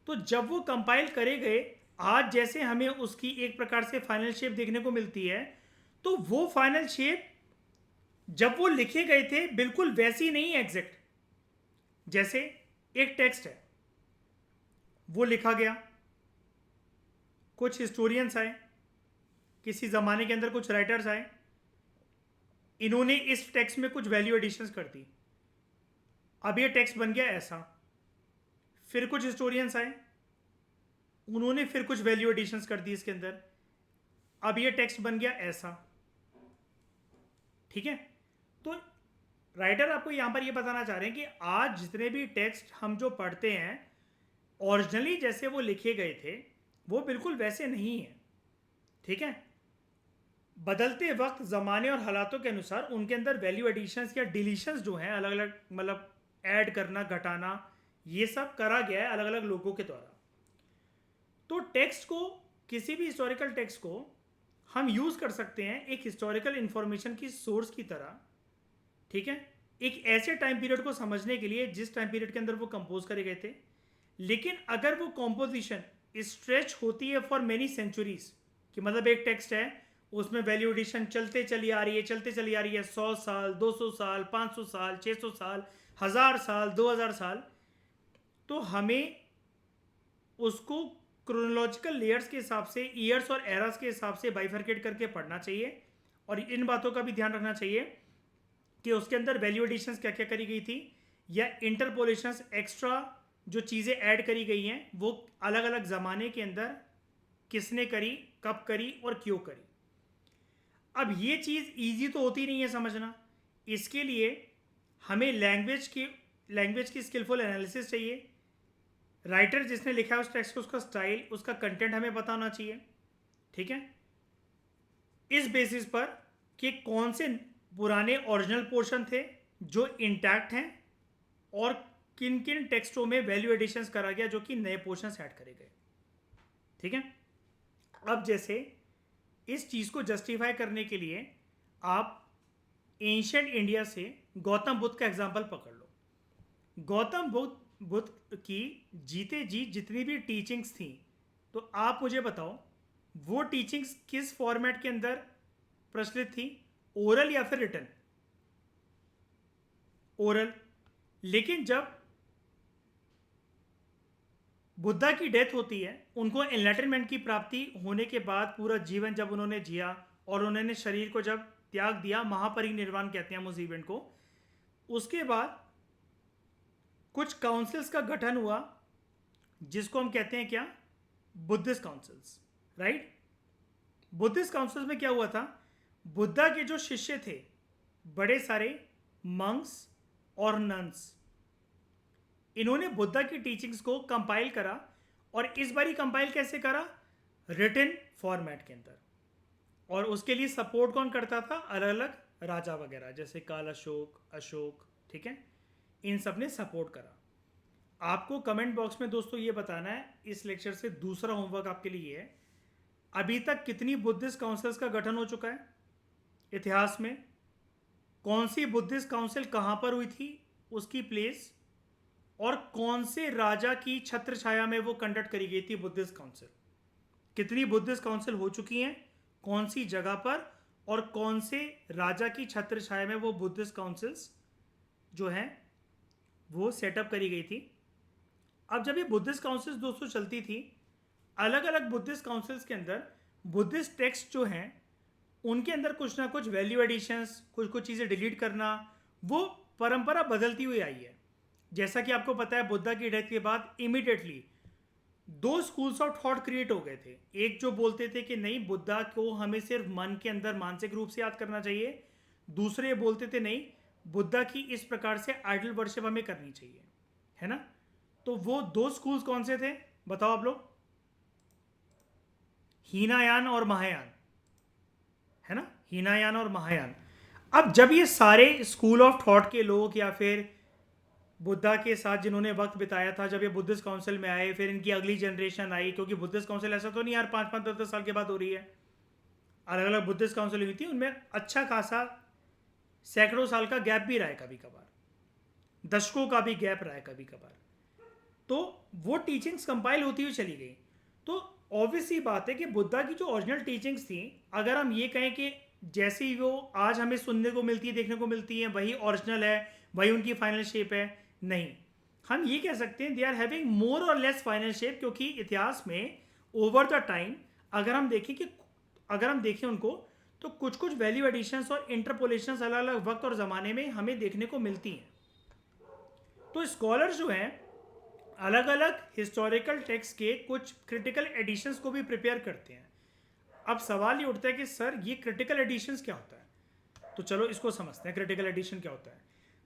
तो जब वो कंपाइल करे गए, आज जैसे हमें उसकी एक प्रकार से फाइनल शेप देखने को मिलती है, तो वो फाइनल शेप जब वो लिखे गए थे बिल्कुल वैसी नहीं है एग्जैक्ट। जैसे एक टेक्स्ट है, वो लिखा गया, कुछ हिस्टोरियंस आए, किसी ज़माने के अंदर कुछ राइटर्स आए, इन्होंने इस टेक्स्ट में कुछ वैल्यू एडिशंस कर दी, अब ये टेक्स्ट बन गया ऐसा। फिर कुछ हिस्टोरियंस आए, उन्होंने फिर कुछ वैल्यू एडिशंस कर दी इसके अंदर, अब ये टेक्स्ट बन गया ऐसा। ठीक है, तो राइटर आपको यहां पर ये बताना चाह रहे हैं कि आज जितने भी टेक्स्ट हम जो पढ़ते हैं ओरिजिनली जैसे वो लिखे गए थे वो बिल्कुल वैसे नहीं है। ठीक है, बदलते वक्त ज़माने और हालातों के अनुसार उनके अंदर वैल्यू एडिशंस या डिलीशंस जो हैं, अलग अलग मतलब ऐड करना, घटाना, ये सब करा गया है अलग अलग लोगों के द्वारा। तो टेक्स्ट को, किसी भी हिस्टोरिकल टेक्स्ट को हम यूज़ कर सकते हैं एक हिस्टोरिकल इंफॉर्मेशन की सोर्स की तरह। ठीक है, एक ऐसे टाइम पीरियड को समझने के लिए जिस टाइम पीरियड के अंदर वो कंपोज करे गए थे। लेकिन अगर वो कॉम्पोजिशन स्ट्रेच होती है फॉर मेनी सेंचुरीज, कि मतलब एक टेक्स्ट है उसमें वैल्यू एडिशन चलते चली आ रही है 100 साल, 200 साल, 500 साल, 600 साल, 1000 साल, 2000 साल, तो हमें उसको क्रोनोलॉजिकल लेयर्स के हिसाब से, ईयर्स और एरास के हिसाब से बाइफरकेट करके पढ़ना चाहिए। और इन बातों का भी ध्यान रखना चाहिए कि उसके अंदर वैल्यू एडिशंस क्या क्या करी गई थी, या इंटरपोलेशंस, एक्स्ट्रा जो चीज़ें ऐड करी गई हैं वो अलग अलग ज़माने के अंदर किसने करी, कब करी और क्यों करी। अब ये चीज़ ईजी तो होती नहीं है समझना, इसके लिए हमें लैंग्वेज की स्किलफुल एनालिसिस चाहिए। राइटर जिसने लिखा है उस टेक्स्ट को, उसका स्टाइल, उसका कंटेंट हमें पता होना चाहिए। ठीक है, इस बेसिस पर कि कौन से पुराने ओरिजिनल पोर्शन थे जो इंटैक्ट हैं और किन किन टेक्स्टों में वैल्यू एडिशंस करा गया जो कि नए पोर्शंस ऐड करे गए। ठीक है, अब जैसे इस चीज़ को जस्टिफाई करने के लिए आप एंशियंट इंडिया से गौतम बुद्ध का एग्जाम्पल पकड़ लो। गौतम बुद्ध की जीते जी जितनी भी टीचिंग्स थी, तो आप मुझे बताओ वो टीचिंग्स किस फॉर्मेट के अंदर प्रचलित थी, ओरल या फिर रिटन? ओरल। लेकिन जब बुद्धा की डेथ होती है, उनको एनलाइटनमेंट की प्राप्ति होने के बाद पूरा जीवन जब उन्होंने जिया और उन्होंने शरीर को जब त्याग दिया, महापरिनिर्वाण कहते हैं हम उस इवेंट को, उसके बाद कुछ काउंसिल्स का गठन हुआ जिसको हम कहते हैं क्या, Buddhist councils, right. Buddhist councils में क्या हुआ था, बुद्धा के जो शिष्य थे, बड़े सारे मंक्स और नन्स, इन्होंने बुद्धा की टीचिंग्स को कंपाइल करा। और इस बारी कंपाइल कैसे करा, रिटन फॉर्मेट के अंदर। और उसके लिए सपोर्ट कौन करता था, अलग अलग राजा वगैरह, जैसे काल अशोक, अशोक, ठीक है, इन सब ने सपोर्ट करा। आपको कमेंट बॉक्स में दोस्तों ये बताना है, इस लेक्चर से दूसरा होमवर्क आपके लिए है, अभी तक कितनी बुद्धिस्ट काउंसिल्स का गठन हो चुका है इतिहास में, कौन सी बुद्धिस्ट काउंसिल कहाँ पर हुई थी, उसकी प्लेस, और कौन से राजा की छत्र छाया में वो कंडक्ट करी गई थी बुद्धिस्ट काउंसिल। कितनी बुद्धिस्ट काउंसिल हो चुकी हैं, कौन सी जगह पर, और कौन से राजा की छत्र छाया में वो बुद्धिस्ट काउंसिल्स जो हैं वो सेटअप करी गई थी। अब जब ये बुद्धिस्ट काउंसिल्स दोस्तों चलती थी, अलग अलग बुद्धिस्ट काउंसिल्स के अंदर बुद्धिस्ट टेक्स्ट जो हैं उनके अंदर कुछ ना कुछ वैल्यू एडिशंस, कुछ कुछ चीज़ें डिलीट करना, वो परंपरा बदलती हुई आई है। जैसा कि आपको पता है, बुद्धा की डेथ के बाद इमीडिएटली दो स्कूल्स ऑफ थॉट क्रिएट हो गए थे। एक जो बोलते थे कि नहीं, बुद्धा को हमें सिर्फ मन के अंदर मानसिक रूप से याद करना चाहिए, दूसरे बोलते थे नहीं, बुद्धा की इस प्रकार से आइडल वर्शिप हमें करनी चाहिए, है ना। तो वो दो स्कूल्स कौन से थे बताओ आप लोग, हीनायान और महायान, है ना, हीनायान और महायान। अब जब ये सारे स्कूल ऑफ थॉट के लोग या फिर बुद्धा के साथ जिन्होंने वक्त बिताया था, जब ये बुद्धिस्ट काउंसिल में आए, फिर इनकी अगली जनरेशन आई, क्योंकि बुद्धिस्ट काउंसिल ऐसा तो नहीं यार 5-5, 10-10 साल के बाद हो रही है, अलग अलग बुद्धिस्ट काउंसिल हुई थी, उनमें अच्छा खासा सैकड़ों साल का गैप भी रहा है, कभी कभार दशकों का भी गैप रहा है कभी कभार। तो वो टीचिंग्स कंपाइल होती हुई चली गई। तो ऑब्वियस ही बात है कि बुद्धा की जो ओरिजिनल टीचिंग्स थी, अगर हम ये कहें कि जैसे ही वो आज हमें सुनने को मिलती है, देखने को मिलती है, वही ओरिजिनल है, वही उनकी फाइनल शेप है, नहीं। हम ये कह सकते हैं दे आर हैविंग मोर और लेस फाइनल शेप, क्योंकि इतिहास में ओवर द टाइम अगर हम देखें उनको, तो कुछ कुछ वैल्यू एडिशंस और इंटरपोलेशंस अलग अलग वक्त और ज़माने में हमें देखने को मिलती हैं। तो स्कॉलर्स जो हैं अलग अलग हिस्टोरिकल टेक्स्ट के कुछ क्रिटिकल एडिशंस को भी प्रिपेयर करते हैं। अब सवाल ये उठता है कि सर ये क्रिटिकल एडिशंस क्या होता है? तो चलो इसको समझते हैं, क्रिटिकल एडिशन क्या होता है।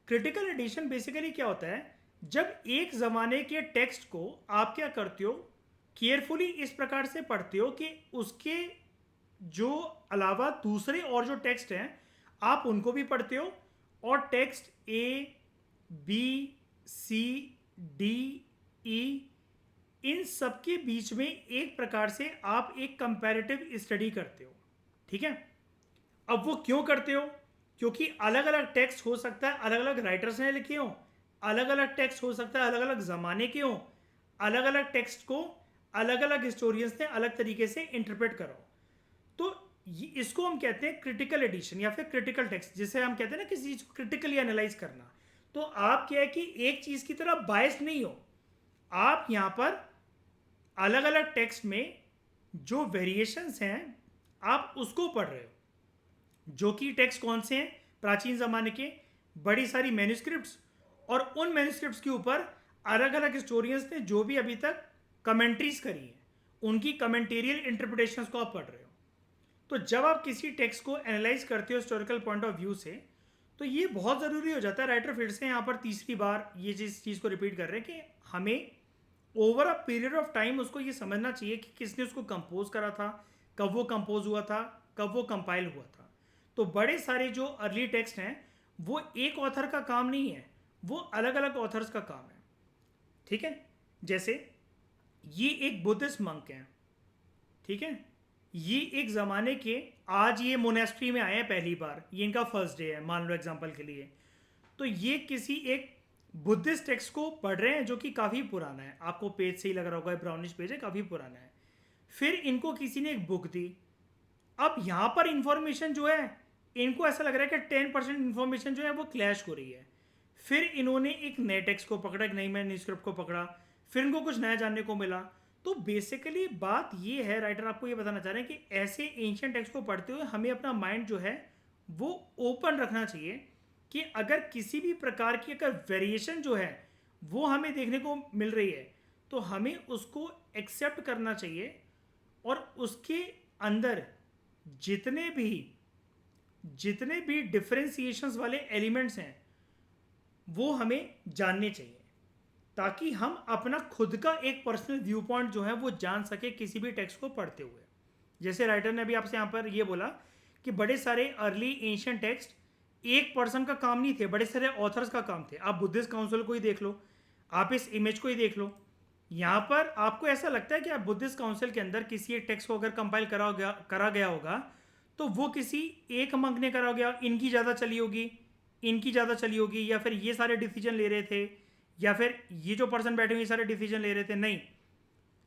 क्रिटिकल एडिशन बेसिकली क्या होता है, जब एक ज़माने के टेक्स्ट को आप क्या करते हो, केयरफुली इस प्रकार से पढ़ते हो कि उसके जो अलावा दूसरे और जो टेक्स्ट हैं आप उनको भी पढ़ते हो, और text A B C D E इन सबके बीच में एक प्रकार से आप एक कंपैरेटिव स्टडी करते हो। ठीक है, अब वो क्यों करते हो? क्योंकि अलग अलग टेक्स्ट हो सकता है अलग अलग राइटर्स ने लिखे हो, अलग अलग टेक्स्ट हो सकता है अलग अलग ज़माने के हो, अलग अलग टेक्स्ट को अलग अलग हिस्टोरियंस ने अलग तरीके से इंटरप्रेट करो। तो इसको हम कहते हैं क्रिटिकल एडिशन या फिर क्रिटिकल टेक्स्ट, जिसे हम कहते हैं ना किसी चीज़ को क्रिटिकली एनालाइज करना। तो आप क्या है कि एक चीज़ की तरफ बायस नहीं हो, आप यहाँ पर अलग अलग टेक्स्ट में जो वेरिएशंस हैं आप उसको पढ़ रहे हो। जो कि टेक्स्ट कौन से हैं? प्राचीन ज़माने के बड़ी सारी मैन्यूस्क्रिप्ट्स, और उन मैन्यूस्क्रिप्ट्स के ऊपर अलग अलग हिस्टोरियंस ने जो भी अभी तक कमेंट्रीज करी हैं उनकी कमेंटेरियल इंटरप्रिटेशंस को आप पढ़ रहे हो। तो जब आप किसी टेक्स्ट को एनालाइज करते हो हिस्टोरिकल पॉइंट ऑफ व्यू से, तो ये बहुत ज़रूरी हो जाता है। राइटर फिर से यहाँ पर तीसरी बार ये चीज़ को रिपीट कर रहे हैं कि हमें over a period of time उसको ये समझना चाहिए कि किसने उसको कंपोज करा था, कब वो कंपोज हुआ था, कब वो कंपाइल हुआ था। तो बड़े सारे जो अर्ली टेक्स्ट हैं वो एक ऑथर का काम नहीं है, वो अलग अलग ऑथर्स का काम है। ठीक है, जैसे ये एक बुद्धिस्ट मंक हैं, ठीक है, ये एक ज़माने के, आज ये मोनेस्ट्री में आए हैं पहली बार, ये इनका फर्स्ट डे है मान लो एग्जांपल के लिए। तो ये किसी एक बुद्धिस्ट टेक्स्ट को पढ़ रहे हैं जो कि काफ़ी पुराना है, आपको पेज से ही लग रहा होगा, ब्राउनिश पेज है, काफ़ी पुराना है। फिर इनको किसी ने एक बुक दी। अब यहाँ पर इंफॉर्मेशन जो है इनको ऐसा लग रहा है कि 10% इंफॉर्मेशन जो है वो क्लैश हो रही है। फिर इन्होंने एक नए टेक्स्ट को पकड़ा, एक नई मैन्यूस्क्रिप्ट को पकड़ा, फिर इनको कुछ नया जानने को मिला। तो बेसिकली बात ये है, राइटर आपको ये बताना चाह रहे हैं कि ऐसे एंशियंट टेक्स्ट को पढ़ते हुए हमें अपना माइंड जो है वो ओपन रखना चाहिए कि अगर किसी भी प्रकार की अगर वेरिएशन जो है वो हमें देखने को मिल रही है तो हमें उसको एक्सेप्ट करना चाहिए, और उसके अंदर जितने भी डिफरेंशिएशंस वाले एलिमेंट्स हैं वो हमें जानने चाहिए, ताकि हम अपना खुद का एक पर्सनल व्यू पॉइंट जो है वो जान सके किसी भी टेक्स्ट को पढ़ते हुए। जैसे राइटर ने अभी आपसे यहाँ पर ये बोला कि बड़े सारे अर्ली एंशियंट टेक्स्ट एक पर्सन का काम नहीं थे, बड़े सारे ऑथर्स का काम थे। आप बुद्धिस्ट काउंसिल को ही देख लो, आप इस इमेज को ही देख लो। यहाँ पर आपको ऐसा लगता है कि आप बुद्धिस्ट काउंसिल के अंदर किसी एक टेक्स्ट को अगर कंपाइल करा गया होगा तो वो किसी एक मंक ने करा गया, इनकी ज़्यादा चली होगी, इनकी ज़्यादा चली होगी, या फिर ये सारे डिसीजन ले रहे थे, या फिर ये जो पर्सन बैठे हुए ये सारे डिसीजन ले रहे थे। नहीं,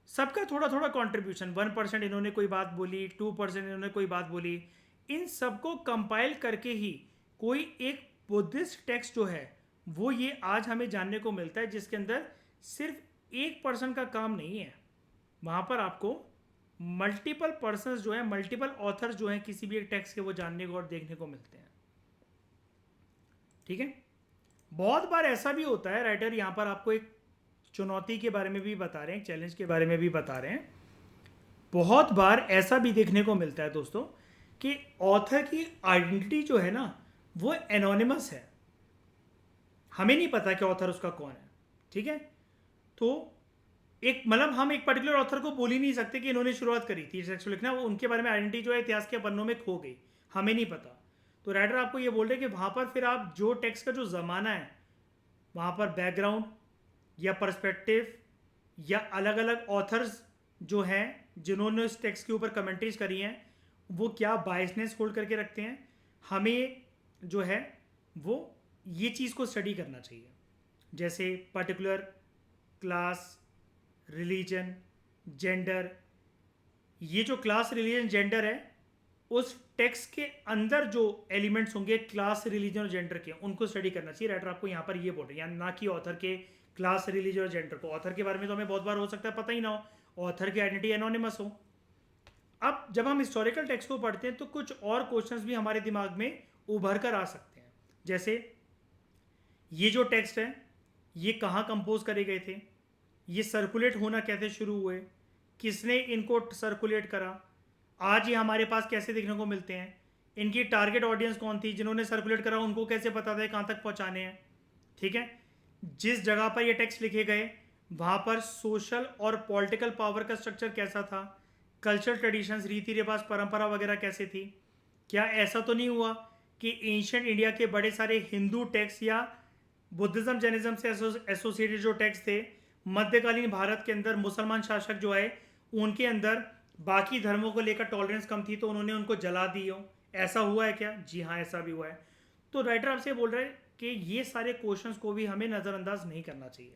सबका थोड़ा थोड़ा कॉन्ट्रीब्यूशन, 1% इन्होंने कोई बात बोली, 2% इन्होंने कोई बात बोली, इन सबको कंपाइल करके ही कोई एक बुद्धिस्ट टेक्स्ट जो है वो ये आज हमें जानने को मिलता है, जिसके अंदर सिर्फ एक पर्सन का काम नहीं है। वहाँ पर आपको मल्टीपल पर्सन्स जो हैं, मल्टीपल ऑथर्स जो हैं किसी भी एक टेक्स्ट के, वो जानने को और देखने को मिलते हैं। ठीक है, बहुत बार ऐसा भी होता है, राइटर यहाँ पर आपको एक चुनौती के बारे में भी बता रहे हैं, एक चैलेंज के बारे में भी बता रहे हैं। बहुत बार ऐसा भी देखने को मिलता है दोस्तों कि ऑथर की आइडेंटिटी जो है ना वो एनोनिमस है, हमें नहीं पता कि ऑथर उसका कौन है। ठीक है, तो एक मतलब हम एक पर्टिकुलर ऑथर को बोल ही नहीं सकते कि इन्होंने शुरुआत करी थी टेक्स्ट लिखना, वो उनके बारे में आइडेंटिटी जो है इतिहास के पन्नों में खो गई, हमें नहीं पता। तो राइटर आपको ये बोल रहे हैं कि वहाँ पर फिर आप जो टेक्स्ट का जो ज़माना है वहाँ पर बैकग्राउंड या पर्सपेक्टिव या अलग अलग ऑथर्स जो हैं जिन्होंने उस टेक्स्ट के ऊपर कमेंट्रीज करी हैं वो क्या बायसनेस होल्ड करके रखते हैं, हमें जो है वो ये चीज़ को स्टडी करना चाहिए। जैसे पर्टिकुलर क्लास, रिलीजन, जेंडर, ये जो क्लास, रिलीजन, जेंडर है, उस टेक्स्ट के अंदर जो एलिमेंट्स होंगे क्लास, रिलीजन और जेंडर के, उनको स्टडी करना चाहिए। राइटर आपको यहाँ पर ये बोल रहे हैं, ना कि ऑथर के क्लास, रिलीजन और जेंडर को। ऑथर के बारे में तो हमें बहुत बार हो सकता है पता ही ना हो, ऑथर की आइडेंटिटी एनोनिमस हो। अब जब हम हिस्टोरिकल टेक्स्ट को पढ़ते हैं तो कुछ और क्वेश्चंस भी हमारे दिमाग में उभर कर आ सकते हैं। जैसे ये जो टेक्स्ट है ये कहाँ कंपोज करे गए थे, ये सर्कुलेट होना कैसे शुरू हुए, किसने इनको सर्कुलेट करा, आज ये हमारे पास कैसे देखने को मिलते हैं, इनकी टारगेट ऑडियंस कौन थी, जिन्होंने सर्कुलेट करा उनको कैसे पता था कहाँ तक पहुँचाने हैं। ठीक है, जिस जगह पर ये टेक्स्ट लिखे गए वहाँ पर सोशल और पॉलिटिकल पावर का स्ट्रक्चर कैसा था, कल्चर, ट्रेडिशंस, रीति रिवाज, परंपरा वगैरह कैसे थी। क्या ऐसा तो नहीं हुआ कि एंशियंट इंडिया के बड़े सारे हिंदू टेक्स्ट या बुद्धिज्म, जैनिज्म से एसोसिएटेड जो टेक्स्ट थे, मध्यकालीन भारत के अंदर मुसलमान शासक जो आए उनके अंदर बाकी धर्मों को लेकर टॉलरेंस कम थी तो उन्होंने उनको जला दी हो, ऐसा हुआ है क्या? जी हाँ, ऐसा भी हुआ है। तो राइटर आपसे बोल रहे हैं कि ये सारे क्वेश्चंस को भी हमें नज़रअंदाज नहीं करना चाहिए।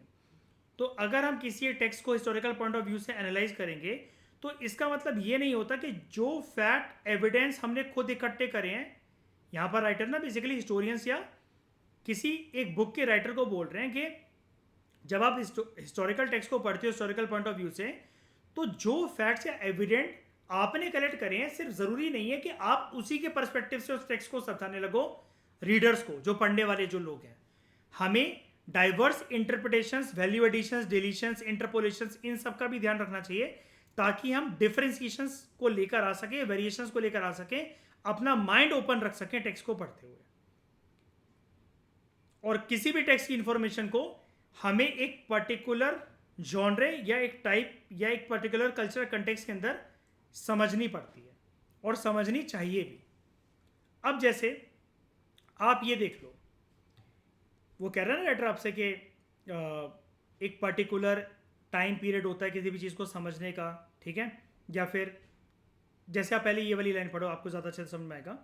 तो अगर हम किसी एक टेक्स्ट को हिस्टोरिकल पॉइंट ऑफ व्यू से एनालाइज करेंगे तो इसका मतलब ये नहीं होता कि जो फैक्ट एविडेंस हमने खुद इकट्ठे करे हैं, यहाँ पर राइटर ना बेसिकली हिस्टोरियंस या किसी एक बुक के राइटर को बोल रहे हैं कि जब आप हिस्टोरिकल टेक्स्ट को पढ़ते हो हिस्टोरिकल पॉइंट ऑफ व्यू से, तो जो फैक्ट्स या एविडेंट आपने कलेक्ट करे हैं सिर्फ ज़रूरी नहीं है कि आप उसी के परस्पेक्टिव से उस टेक्स्ट को समझाने लगो रीडर्स को, जो पढ़ने वाले जो लोग हैं। हमें diverse interpretations, value additions, deletions, interpolations, इन सब का भी ध्यान रखना चाहिए ताकि हम डिफरेंशिएशंस को लेकर आ सके, वेरिएशंस को लेकर आ सके, अपना माइंड ओपन रख सकें टेक्स्ट को पढ़ते हुए। और किसी भी टेक्स्ट की इंफॉर्मेशन को हमें एक पर्टिकुलर जॉनरे या एक टाइप या एक पर्टिकुलर कल्चरल कंटेक्स्ट के अंदर समझनी पड़ती है और समझनी चाहिए भी। अब जैसे आप ये देख लो, वो कह रहा है ना राइटर आपसे कि एक पर्टिकुलर टाइम पीरियड होता है किसी भी चीज़ को समझने का, ठीक है? या फिर जैसे आप पहले ये वाली लाइन पढ़ो, आपको ज़्यादा अच्छे से समझ में आएगा।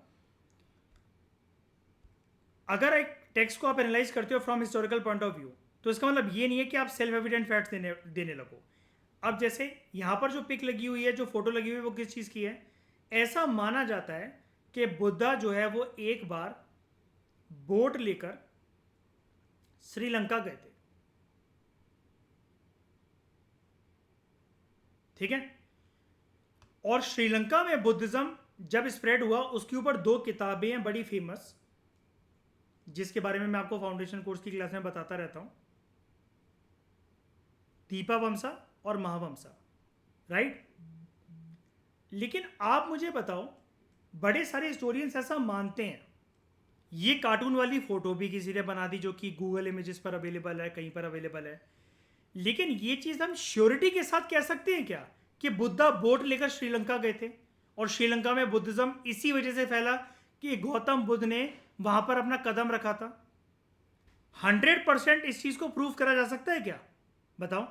अगर एक टेक्स्ट को आप एनालाइज करते हो from historical point of view तो इसका मतलब ये नहीं है कि आप सेल्फ एविडेंट फैक्ट्स देने लगो। अब जैसे यहाँ पर जो पिक लगी हुई है, जो फोटो लगी हुई है, वो किस चीज़ की है? ऐसा माना जाता है कि बुद्धा जो है वो एक बार बोट लेकर श्रीलंका गए थे, ठीक है? और श्रीलंका में बुद्धिज्म जब स्प्रेड हुआ उसके ऊपर दो किताबें हैं बड़ी फेमस, जिसके बारे में मैं आपको फाउंडेशन कोर्स की क्लास में बताता रहता हूं, दीपावमसा और महावमसा, राइट? लेकिन आप मुझे बताओ, बड़े सारे हिस्टोरियंस ऐसा मानते हैं, ये कार्टून वाली फोटो भी किसी ने बना दी जो कि गूगल इमेजेस पर अवेलेबल है, कहीं पर अवेलेबल है, लेकिन ये चीज़ हम श्योरिटी के साथ कह सकते हैं क्या कि बुद्धा बोट लेकर श्रीलंका गए थे और श्रीलंका में बुद्धिज्म इसी वजह से फैला कि गौतम बुद्ध ने वहां पर अपना कदम रखा था? 100% इस चीज को प्रूव करा जा सकता है क्या? बताओ।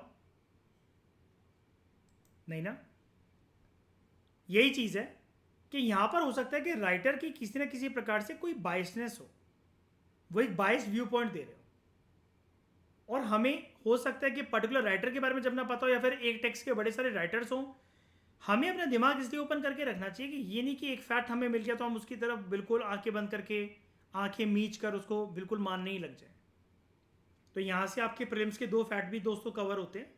नहीं ना। यही चीज है कि यहां पर हो सकता है कि राइटर की किसी ना किसी प्रकार से कोई बायसनेस हो, वो एक बायस व्यू पॉइंट दे रहे हो, और हमें हो सकता है कि पर्टिकुलर राइटर के बारे में जब ना पता हो या फिर एक टेक्स्ट के बड़े सारे राइटर्स हों, हमें अपना दिमाग इसलिए ओपन करके रखना चाहिए कि ये नहीं कि एक फैक्ट हमें मिल गया तो हम उसकी तरफ बिल्कुल आंखें बंद करके, आंखें मीच कर उसको बिल्कुल मानने ही लग जाए। तो यहाँ से आपके प्रीलिम्स के दो फैक्ट भी दोस्तों कवर होते हैं।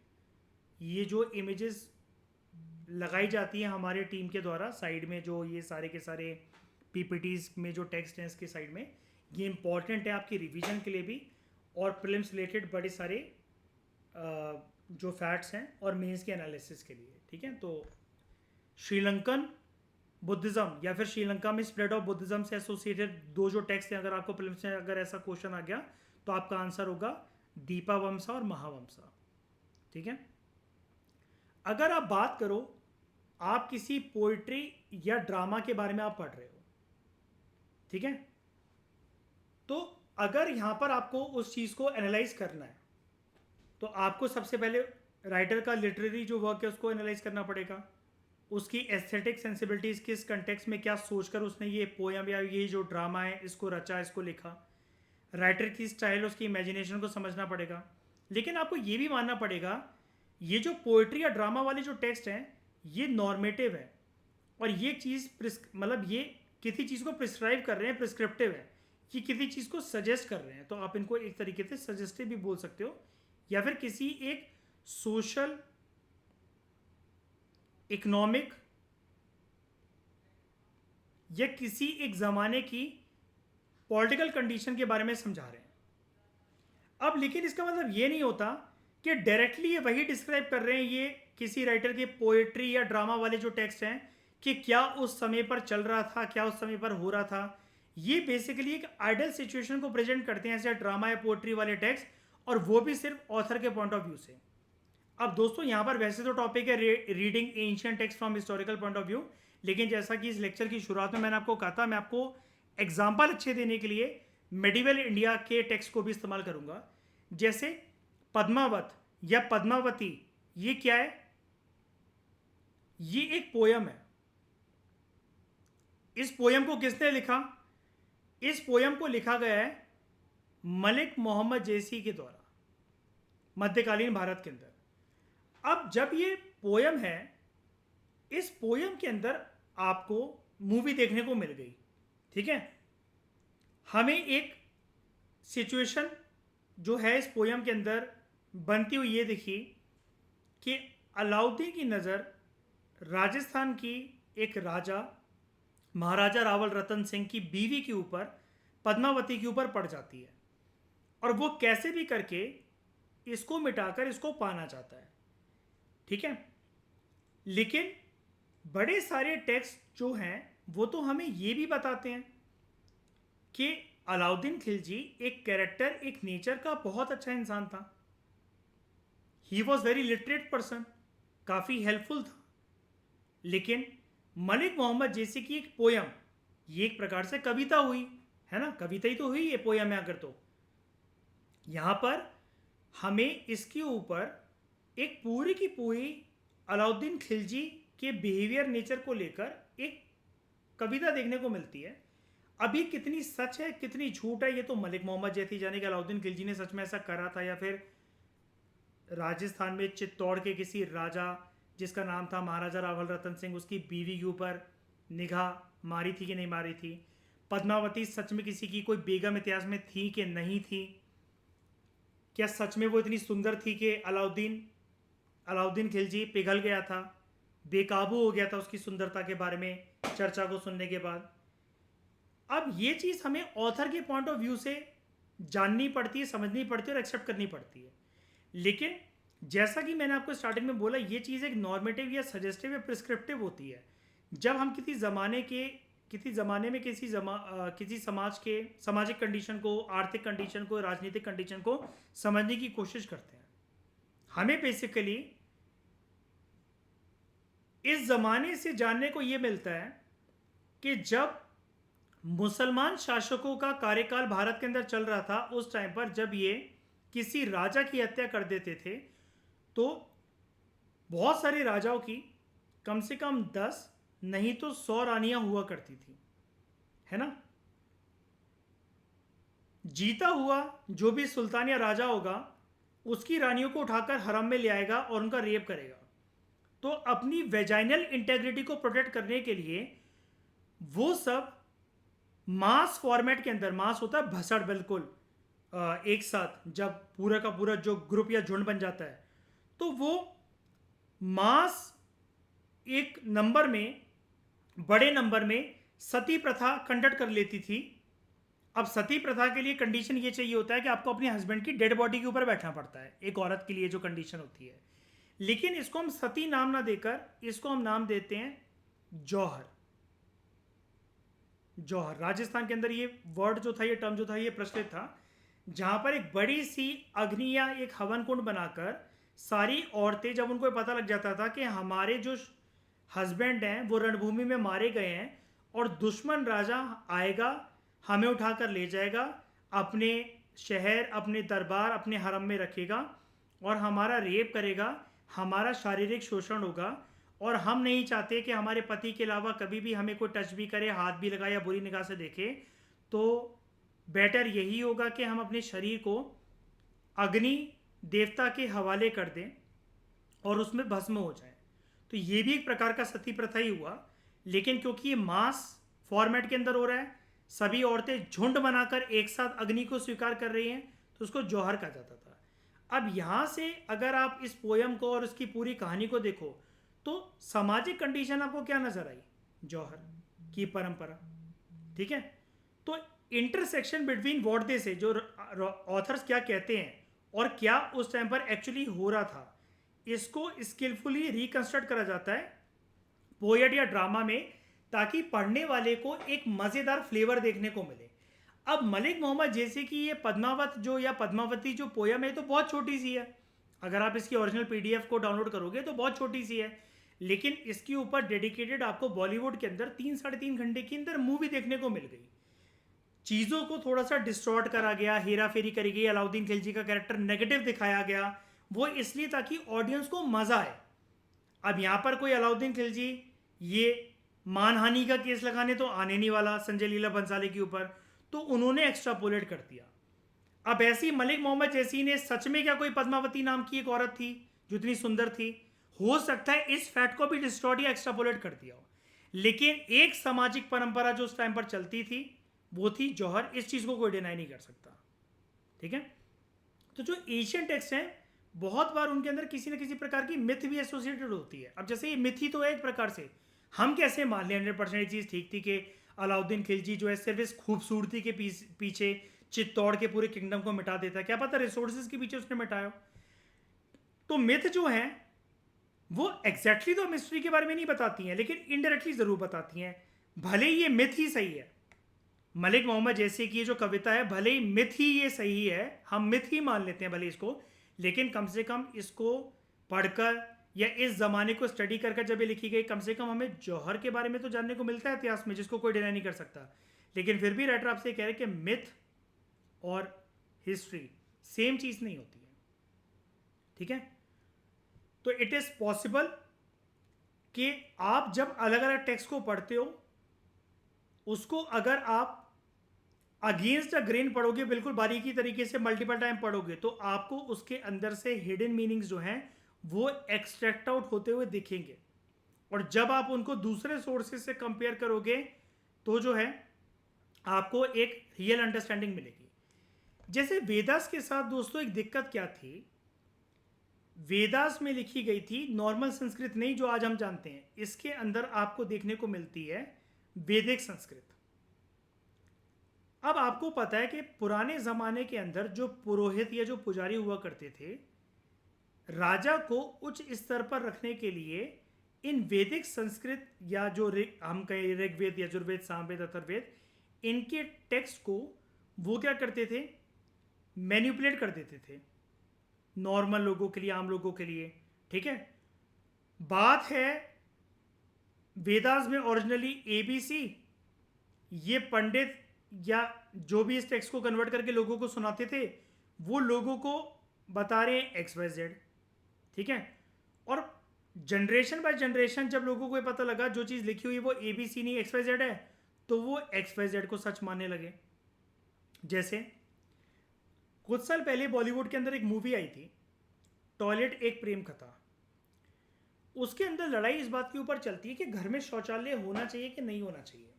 ये जो इमेजेस लगाई जाती हैं हमारे टीम के द्वारा साइड में, जो ये सारे के सारे पीपीटीज में जो टेक्स्ट हैं इसके साइड में, ये इंपॉर्टेंट है आपकी रिवीजन के लिए भी और प्रीलिम्स रिलेटेड बड़े सारे जो फैक्ट्स हैं और मेंस के एनालिसिस के लिए, ठीक है? तो श्रीलंकन बुद्धिज्म या फिर श्रीलंका में स्प्रेड ऑफ बुद्धिज्म से एसोसिएटेड दो जो टेक्स्ट हैं, अगर आपको प्रीलिम्स में अगर ऐसा क्वेश्चन आ गया तो आपका आंसर होगा दीपावमसा और महावमसा, ठीक है? अगर आप बात करो, आप किसी पोइट्री या ड्रामा के बारे में आप पढ़ रहे हो, ठीक है? तो अगर यहां पर आपको उस चीज़ को एनालाइज करना है तो आपको सबसे पहले राइटर का लिटरेरी जो वर्क है उसको एनालाइज करना पड़ेगा, उसकी एस्थेटिक सेंसिबिलिटीज़ किस कंटेक्स्ट में क्या सोचकर उसने ये पोयम या ये जो ड्रामा है इसको रचा, इसको लिखा। राइटर की स्टाइल, उसकी इमेजिनेशन को समझना पड़ेगा। लेकिन आपको ये भी मानना पड़ेगा, ये जो पोइट्री या ड्रामा वाले जो टेक्स्ट हैं ये नॉर्मेटिव है, और ये चीज़ मतलब ये किसी चीज़ को प्रिस्क्राइब कर रहे हैं, प्रिस्क्रिप्टिव है, ये किसी चीज़ को सजेस्ट कर रहे हैं। तो आप इनको एक तरीके से सजेस्टिव भी बोल सकते हो, या फिर किसी एक सोशल, इकोनॉमिक या किसी एक ज़माने की पॉलिटिकल कंडीशन के बारे में समझा रहे हैं। अब लेकिन इसका मतलब ये नहीं होता कि डायरेक्टली ये वही डिस्क्राइब कर रहे हैं, ये किसी राइटर के पोएट्री या ड्रामा वाले जो टेक्स्ट हैं, कि क्या उस समय पर चल रहा था, क्या उस समय पर हो रहा था। ये बेसिकली एक आइडियल सिचुएशन को प्रेजेंट करते हैं ऐसे ड्रामा या पोएट्री वाले टेक्स्ट, और वो भी सिर्फ ऑथर के पॉइंट ऑफ व्यू से। अब दोस्तों यहाँ पर वैसे तो टॉपिक है reading ancient text from historical point of view, लेकिन जैसा कि इस लेक्चर की शुरुआत में मैंने आपको कहा था, मैं आपको एग्जाम्पल अच्छे देने के लिए मेडिवल इंडिया के टेक्स्ट को भी इस्तेमाल करूंगा। जैसे पद्मावत या पद्मावती, ये क्या है? ये एक पोयम है। इस पोयम को किसने लिखा? इस पोयम को लिखा गया है मलिक मोहम्मद जैसी के द्वारा मध्यकालीन भारत के अंदर। अब जब ये पोयम है, इस पोयम के अंदर आपको मूवी देखने को मिल गई, ठीक है। हमें एक सिचुएशन जो है इस पोयम के अंदर बनती हुई ये दिखी कि अलाउद्दीन की नज़र राजस्थान की एक राजा महाराजा रावल रतन सिंह की बीवी के ऊपर, पद्मावती के ऊपर पड़ जाती है, और वो कैसे भी करके इसको मिटाकर इसको पाना चाहता है, ठीक है। लेकिन बड़े सारे टेक्स्ट जो हैं वो तो हमें ये भी बताते हैं कि अलाउद्दीन खिलजी एक कैरेक्टर, एक नेचर का बहुत अच्छा इंसान था। He was very literate person, काफ़ी हेल्पफुल था। लेकिन मलिक मोहम्मद जैसी की एक पोयम, ये एक प्रकार से कविता हुई है ना, कविता ही तो हुई ये पोयम है। अगर तो यहाँ पर हमें इसके ऊपर एक पूरी की पूरी अलाउद्दीन खिलजी के बिहेवियर, नेचर को लेकर एक कविता देखने को मिलती है। अभी कितनी सच है कितनी झूठ है ये तो मलिक मोहम्मद जैसी जाने कि अलाउद्दीन खिलजी ने सच में ऐसा करा था, या फिर राजस्थान में चित्तौड़ के किसी राजा जिसका नाम था महाराजा रावल रतन सिंह, उसकी बीवी के ऊपर निगाह मारी थी कि नहीं मारी थी। पद्मावती सच में किसी की कोई बेगम इतिहास में थी कि नहीं थी। क्या सच में वो इतनी सुंदर थी कि अलाउद्दीन खिलजी पिघल गया था, बेकाबू हो गया था उसकी सुंदरता के बारे में चर्चा को सुनने के बाद। अब ये चीज़ हमें ऑथर के पॉइंट ऑफ व्यू से जाननी पड़ती है, समझनी पड़ती है और एक्सेप्ट करनी पड़ती है। लेकिन जैसा कि मैंने आपको स्टार्टिंग में बोला, ये चीज़ एक नॉर्मेटिव या सजेस्टिव या प्रिस्क्रिप्टिव होती है। जब हम किसी ज़माने में किसी समाज के सामाजिक कंडीशन को, आर्थिक कंडीशन को, राजनीतिक कंडीशन को समझने की कोशिश करते हैं, हमें बेसिकली इस ज़माने से जानने को ये मिलता है कि जब मुसलमान शासकों का कार्यकाल भारत के अंदर चल रहा था, उस टाइम पर जब ये किसी राजा की हत्या कर देते थे, तो बहुत सारे राजाओं की कम से कम 10 नहीं तो 100 रानियां हुआ करती थी, है ना। जीता हुआ जो भी सुल्तान या राजा होगा, उसकी रानियों को उठाकर हरम में ले आएगा और उनका रेप करेगा। तो अपनी वेजाइनल इंटेग्रिटी को प्रोटेक्ट करने के लिए वो सब मास फॉर्मेट के अंदर, मास होता है भसड़, बिल्कुल एक साथ जब पूरा का पूरा जो ग्रुप या झुंड बन जाता है, तो वो मास एक नंबर में, बड़े नंबर में सती प्रथा कंडक्ट कर लेती थी। अब सती प्रथा के लिए कंडीशन ये चाहिए होता है कि आपको अपने हस्बैंड की डेड बॉडी के ऊपर बैठना पड़ता है, एक औरत के लिए जो कंडीशन होती है। लेकिन इसको हम सती नाम ना देकर इसको हम नाम देते हैं जौहर। जौहर राजस्थान के अंदर ये वर्ड जो था, ये टर्म जो था, ये प्रचलित था, जहां पर एक बड़ी सी अग्नि या एक हवन कुंड बनाकर सारी औरतें, जब उनको पता लग जाता था कि हमारे जो हस्बैंड हैं वो रणभूमि में मारे गए हैं और दुश्मन राजा आएगा, हमें उठाकर ले जाएगा, अपने शहर, अपने दरबार, अपने हरम में रखेगा और हमारा रेप करेगा, हमारा शारीरिक शोषण होगा और हम नहीं चाहते कि हमारे पति के अलावा कभी भी हमें कोई टच भी करे, हाथ भी लगाए या बुरी निगाह से देखे, तो बेटर यही होगा कि हम अपने शरीर को अग्नि देवता के हवाले कर दें और उसमें भस्म हो जाए। तो ये भी एक प्रकार का सती प्रथा ही हुआ, लेकिन क्योंकि ये मास फॉर्मेट के अंदर हो रहा है, सभी औरतें झुंड बनाकर एक साथ अग्नि को स्वीकार कर रही हैं, तो उसको जौहर कहा जाता था। अब यहाँ से अगर आप इस पोयम को और उसकी पूरी कहानी को देखो तो सामाजिक कंडीशन आपको क्या नजर आई? जौहर की परंपरा, ठीक है। तो इंटरसेक्शन बिटवीन व्हाट दे से, जो ऑथर्स क्या कहते हैं और क्या उस टाइम पर एक्चुअली हो रहा था, इसको स्किलफुली रिकंस्ट्रक्ट करा जाता है पोएट या ड्रामा में, ताकि पढ़ने वाले को एक मज़ेदार फ्लेवर देखने को मिले। अब मलिक मोहम्मद जैसे कि ये पद्मावत जो या पद्मावती जो पोयम है तो बहुत छोटी सी है, अगर आप इसकी ओरिजिनल पीडीएफ को डाउनलोड करोगे तो बहुत छोटी सी है, लेकिन इसके ऊपर डेडिकेटेड आपको बॉलीवुड के अंदर 3-3.5 घंटे के अंदर मूवी देखने को मिल गई। चीज़ों को थोड़ा सा डिस्टॉर्ट करा गया, हेरा फेरी करी गई, अलाउद्दीन खिलजी का कैरेक्टर नेगेटिव दिखाया गया, वो इसलिए ताकि ऑडियंस को मज़ा आए। अब यहाँ पर कोई अलाउद्दीन खिलजी ये मानहानि का केस लगाने तो आने नहीं वाला संजय लीला भंसाली के ऊपर, तो उन्होंने एक्स्ट्रापोलेट कर दिया। अब ऐसी मलिक मोहम्मद जैसी ने सच में क्या कोई पद्मावती नाम की एक औरत थी जो इतनी सुंदर थी? हो सकता है इस फैक्ट को भी डिस्टॉर्ट या एक्स्ट्रापोलेट कर दिया हो, लेकिन एक सामाजिक परंपरा जो उस टाइम पर चलती थी वो थी जौहर। इस चीज़ को कोई डिनाई नहीं कर सकता, ठीक है। तो जो एशियन टेक्स्ट हैं बहुत बार उनके अंदर किसी न किसी प्रकार की मिथ भी एसोसिएटेड होती है। अब जैसे ये मिथ ही तो है एक प्रकार से, हम कैसे मान लें 100% ये चीज़ ठीक थी कि अलाउद्दीन खिलजी जो है सिर्फ इस खूबसूरती के पीछे चित्तौड़ के पूरे किंगडम को मिटा देता है, क्या पता रिसोर्सेज के पीछे उसने मिटाया। तो मिथ जो है वो एग्जैक्टली तो मिस्ट्री के बारे में नहीं बताती हैं, लेकिन इनडायरेक्टली जरूर बताती हैं। भले ही ये मिथ ही सही है, मलिक मोहम्मद जैसे की जो कविता है भले ही मिथ ही ये सही है, हम मिथ ही मान लेते हैं भले इसको, लेकिन कम से कम इसको पढ़कर या इस ज़माने को स्टडी कर जब ये लिखी गई, कम से कम हमें जौहर के बारे में तो जानने को मिलता है इतिहास में, जिसको कोई डिनाई नहीं कर सकता। लेकिन फिर भी राइटर आपसे कह रहे कि मिथ और हिस्ट्री सेम चीज़ नहीं होती है, ठीक है। तो इट इज़ पॉसिबल कि आप जब अलग अलग टेक्स्ट को पढ़ते हो, उसको अगर आप अगेंस्ट अ ग्रेन पढ़ोगे, बिल्कुल बारीकी तरीके से मल्टीपल टाइम पढ़ोगे, तो आपको उसके अंदर से हिडन मीनिंग्स जो हैं वो एक्सट्रैक्ट आउट होते हुए दिखेंगे। और जब आप उनको दूसरे सोर्सेज से कंपेयर करोगे तो जो है आपको एक रियल अंडरस्टैंडिंग मिलेगी। जैसे वेदास के साथ दोस्तों एक दिक्कत क्या थी, वेदास में लिखी गई थी नॉर्मल संस्कृत नहीं जो आज हम जानते हैं, इसके अंदर आपको देखने को मिलती है वैदिक संस्कृत। अब आपको पता है कि पुराने ज़माने के अंदर जो पुरोहित या जो पुजारी हुआ करते थे, राजा को उच्च स्तर पर रखने के लिए इन वैदिक संस्कृत या जो हम कहें ऋग्वेद, यजुर्वेद, सामवेद, अथर्ववेद, इनके टेक्स्ट को वो क्या करते थे, मैनिपुलेट कर देते थे नॉर्मल लोगों के लिए, आम लोगों के लिए, ठीक है। बात है वेदास में ओरिजिनली ABC, ये पंडित या जो भी इस टेक्स्ट को कन्वर्ट करके लोगों को सुनाते थे, वो लोगों को बता रहे हैं XYZ, ठीक है। और जनरेशन बाय जनरेशन जब लोगों को ये पता लगा जो चीज़ लिखी हुई वो ABC नहीं XYZ है, तो वो XYZ को सच मानने लगे। जैसे कुछ साल पहले बॉलीवुड के अंदर एक मूवी आई थी टॉयलेट एक प्रेम कथा। उसके अंदर लड़ाई इस बात के ऊपर चलती है कि घर में शौचालय होना चाहिए कि नहीं होना चाहिए।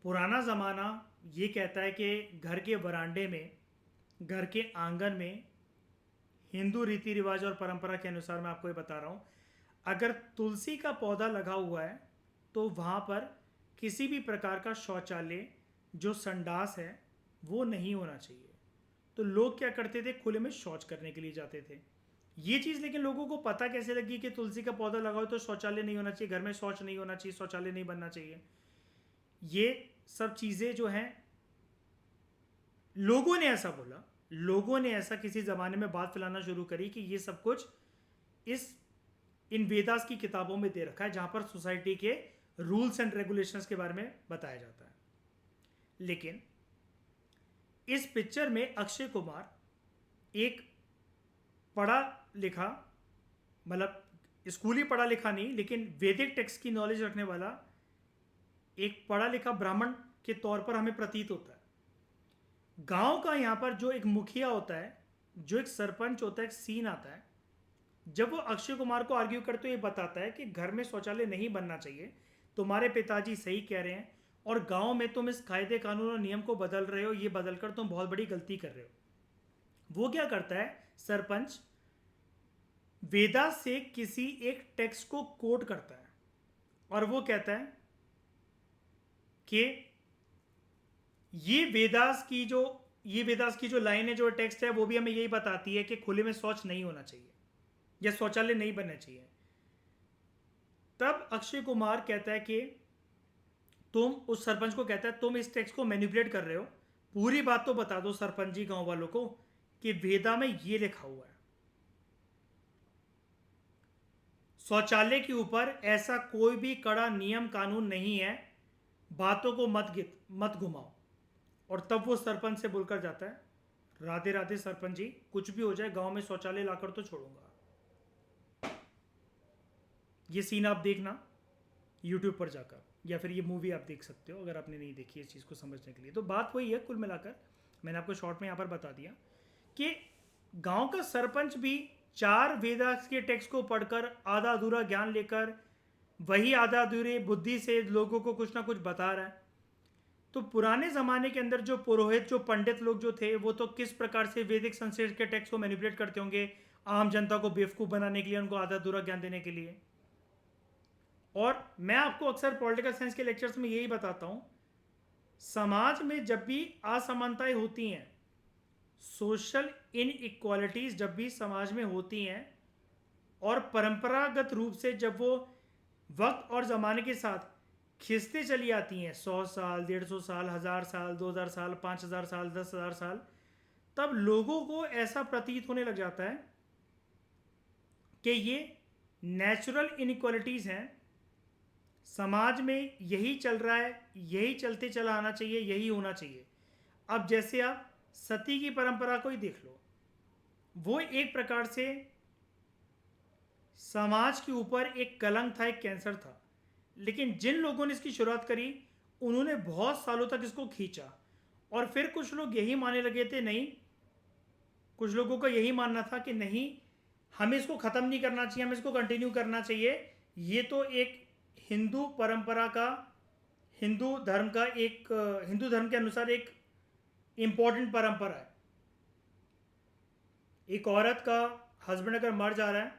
पुराना ज़माना ये कहता है कि घर के बरांडे में, घर के आंगन में, हिंदू रीति रिवाज और परंपरा के अनुसार मैं आपको ये बता रहा हूँ, अगर तुलसी का पौधा लगा हुआ है तो वहाँ पर किसी भी प्रकार का शौचालय जो संडास है वो नहीं होना चाहिए। तो लोग क्या करते थे, खुले में शौच करने के लिए जाते थे। ये चीज़ लेकिन लोगों को पता कैसे लगी कि तुलसी का पौधा लगाओ तो शौचालय नहीं होना चाहिए, घर में शौच नहीं होना चाहिए, शौचालय नहीं बनना चाहिए। ये सब चीज़ें जो हैं लोगों ने ऐसा बोला, लोगों ने ऐसा किसी ज़माने में बात फैलाना शुरू करी कि ये सब कुछ इन वेदास की किताबों में दे रखा है, जहाँ पर सोसाइटी के रूल्स एंड रेगुलेशंस के बारे में बताया जाता है। लेकिन इस पिक्चर में अक्षय कुमार एक पढ़ा लिखा, मतलब स्कूली पढ़ा लिखा नहीं लेकिन वैदिक टेक्स्ट की नॉलेज रखने वाला एक पढ़ा लिखा ब्राह्मण के तौर पर हमें प्रतीत होता है। गांव का यहाँ पर जो एक मुखिया होता है, जो एक सरपंच होता है, एक सीन आता है जब वो अक्षय कुमार को आर्ग्यू करते हुए बताता है कि घर में शौचालय नहीं बनना चाहिए, तुम्हारे पिताजी सही कह रहे हैं और गांव में तुम इस कायदे कानून और नियम को बदल रहे हो, ये बदलकर तुम बहुत बड़ी गलती कर रहे हो। वो क्या करता है सरपंच, वेदा से किसी एक टेक्स्ट को कोट करता है और वो कहता है कि ये वेदास की जो लाइन है, जो टेक्स्ट है, वो भी हमें यही बताती है कि खुले में शौच नहीं होना चाहिए या शौचालय नहीं बनना चाहिए। तब अक्षय कुमार कहता है कि उस सरपंच को कहता है तुम इस टेक्स्ट को मैनिपुलेट कर रहे हो, पूरी बात तो बता दो सरपंच जी गांव वालों को कि वेदा में ये लिखा हुआ है, शौचालय के ऊपर ऐसा कोई भी कड़ा नियम कानून नहीं है, बातों को मत घुमाओ। और तब वो सरपंच से बोलकर जाता है, राधे राधे सरपंच जी, कुछ भी हो जाए गांव में शौचालय लाकर तो छोड़ूंगा। ये सीन आप देखना यूट्यूब पर जाकर, या फिर ये मूवी आप देख सकते हो अगर आपने नहीं देखी इस चीज़ को समझने के लिए। तो बात वही है, कुल मिलाकर मैंने आपको शॉर्ट में यहाँ पर बता दिया कि गांव का सरपंच भी 4 वेदास के टेक्स्ट को पढ़कर आधा अधूरा ज्ञान लेकर वही आधा अधूरे बुद्धि से लोगों को कुछ ना कुछ बता रहा है। तो पुराने ज़माने के अंदर जो पुरोहित, जो पंडित लोग जो थे, वो तो किस प्रकार से वैदिक संस्कृत के टेक्स्ट को मैनिपुलेट करते होंगे आम जनता को बेवकूफ़ बनाने के लिए, उनको आधा अधूरा ज्ञान देने के लिए। और मैं आपको अक्सर पॉलिटिकल साइंस के लेक्चर्स में यही बताता हूँ, समाज में जब भी असमानताएं होती हैं, सोशल इनइक्वालिटीज़ जब भी समाज में होती हैं और परंपरागत रूप से जब वो वक्त और ज़माने के साथ खिंचते चली आती हैं, 100 साल, 150 साल, 1000 साल, 2000 साल, 5000 साल, 10,000 साल, तब लोगों को ऐसा प्रतीत होने लग जाता है कि ये नेचुरल इनइक्वालिटीज़ हैं, समाज में यही चल रहा है, यही चलते चला आना चाहिए, यही होना चाहिए। अब जैसे आप सती की परंपरा को ही देख लो, वो एक प्रकार से समाज के ऊपर एक कलंक था, एक कैंसर था, लेकिन जिन लोगों ने इसकी शुरुआत करी उन्होंने बहुत सालों तक इसको खींचा। और फिर कुछ लोग यही मानने लगे थे, नहीं, कुछ लोगों का यही मानना था कि नहीं, हमें इसको ख़त्म नहीं करना चाहिए, हमें इसको कंटिन्यू करना चाहिए, ये तो एक हिंदू परंपरा का, हिंदू धर्म के अनुसार एक इम्पॉर्टेंट परंपरा है। एक औरत का हस्बैंड अगर मर जा रहा है,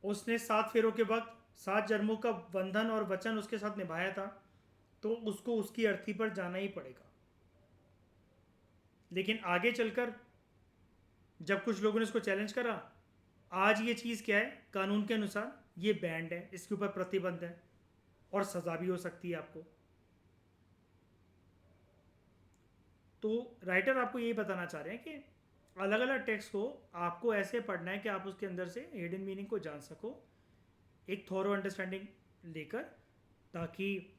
उसने 7 फेरों के वक्त 7 जन्मों का बंधन और वचन उसके साथ निभाया था, तो उसको उसकी अर्थी पर जाना ही पड़ेगा। लेकिन आगे चलकर जब कुछ लोगों ने इसको चैलेंज करा, आज ये चीज़ क्या है, कानून के अनुसार ये बैंड है, इसके ऊपर प्रतिबंध है और सज़ा भी हो सकती है आपको। तो राइटर आपको यही बताना चाह रहे हैं कि अलग अलग टेक्स्ट को आपको ऐसे पढ़ना है कि आप उसके अंदर से हिडन मीनिंग को जान सको, एक थॉरो अंडरस्टैंडिंग लेकर, ताकि,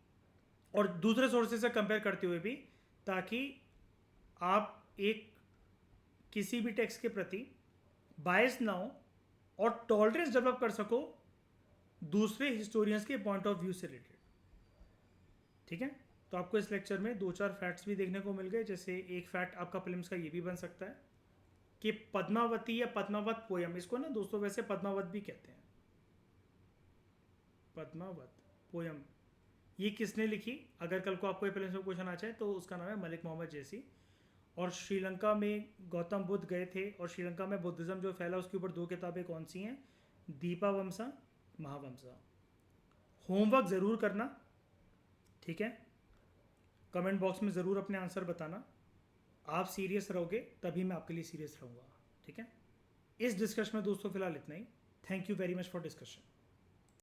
और दूसरे सोर्सेज से कंपेयर करते हुए भी, ताकि आप एक किसी भी टेक्स्ट के प्रति बायस ना हो और टॉलरेंस डेवलप कर सको दूसरे हिस्टोरियंस के पॉइंट ऑफ व्यू से रिलेटेड। ठीक है, तो आपको इस लेक्चर में 2-4 फैक्ट्स भी देखने को मिल गए। जैसे एक फैक्ट आपका फिल्म्स का ये भी बन सकता है कि पद्मावती या पद्मावत पोयम, इसको ना दोस्तों वैसे पद्मावत भी कहते हैं, पद्मावत पोयम, ये किसने लिखी? अगर कल को आपको फिल्म में क्वेश्चन आ जाए तो उसका नाम है मलिक मोहम्मद जैसी। और श्रीलंका में गौतम बुद्ध गए थे और श्रीलंका में बुद्धिज़्म जो फैला उसके ऊपर 2 किताबें कौन सी हैं? दीपावमसा, महावमसा। होमवर्क ज़रूर करना, ठीक है, कमेंट बॉक्स में ज़रूर अपने आंसर बताना। आप सीरियस रहोगे तभी मैं आपके लिए सीरियस रहूँगा, ठीक है। इस डिस्कशन में दोस्तों फिलहाल इतना ही। Thank you very much for discussion.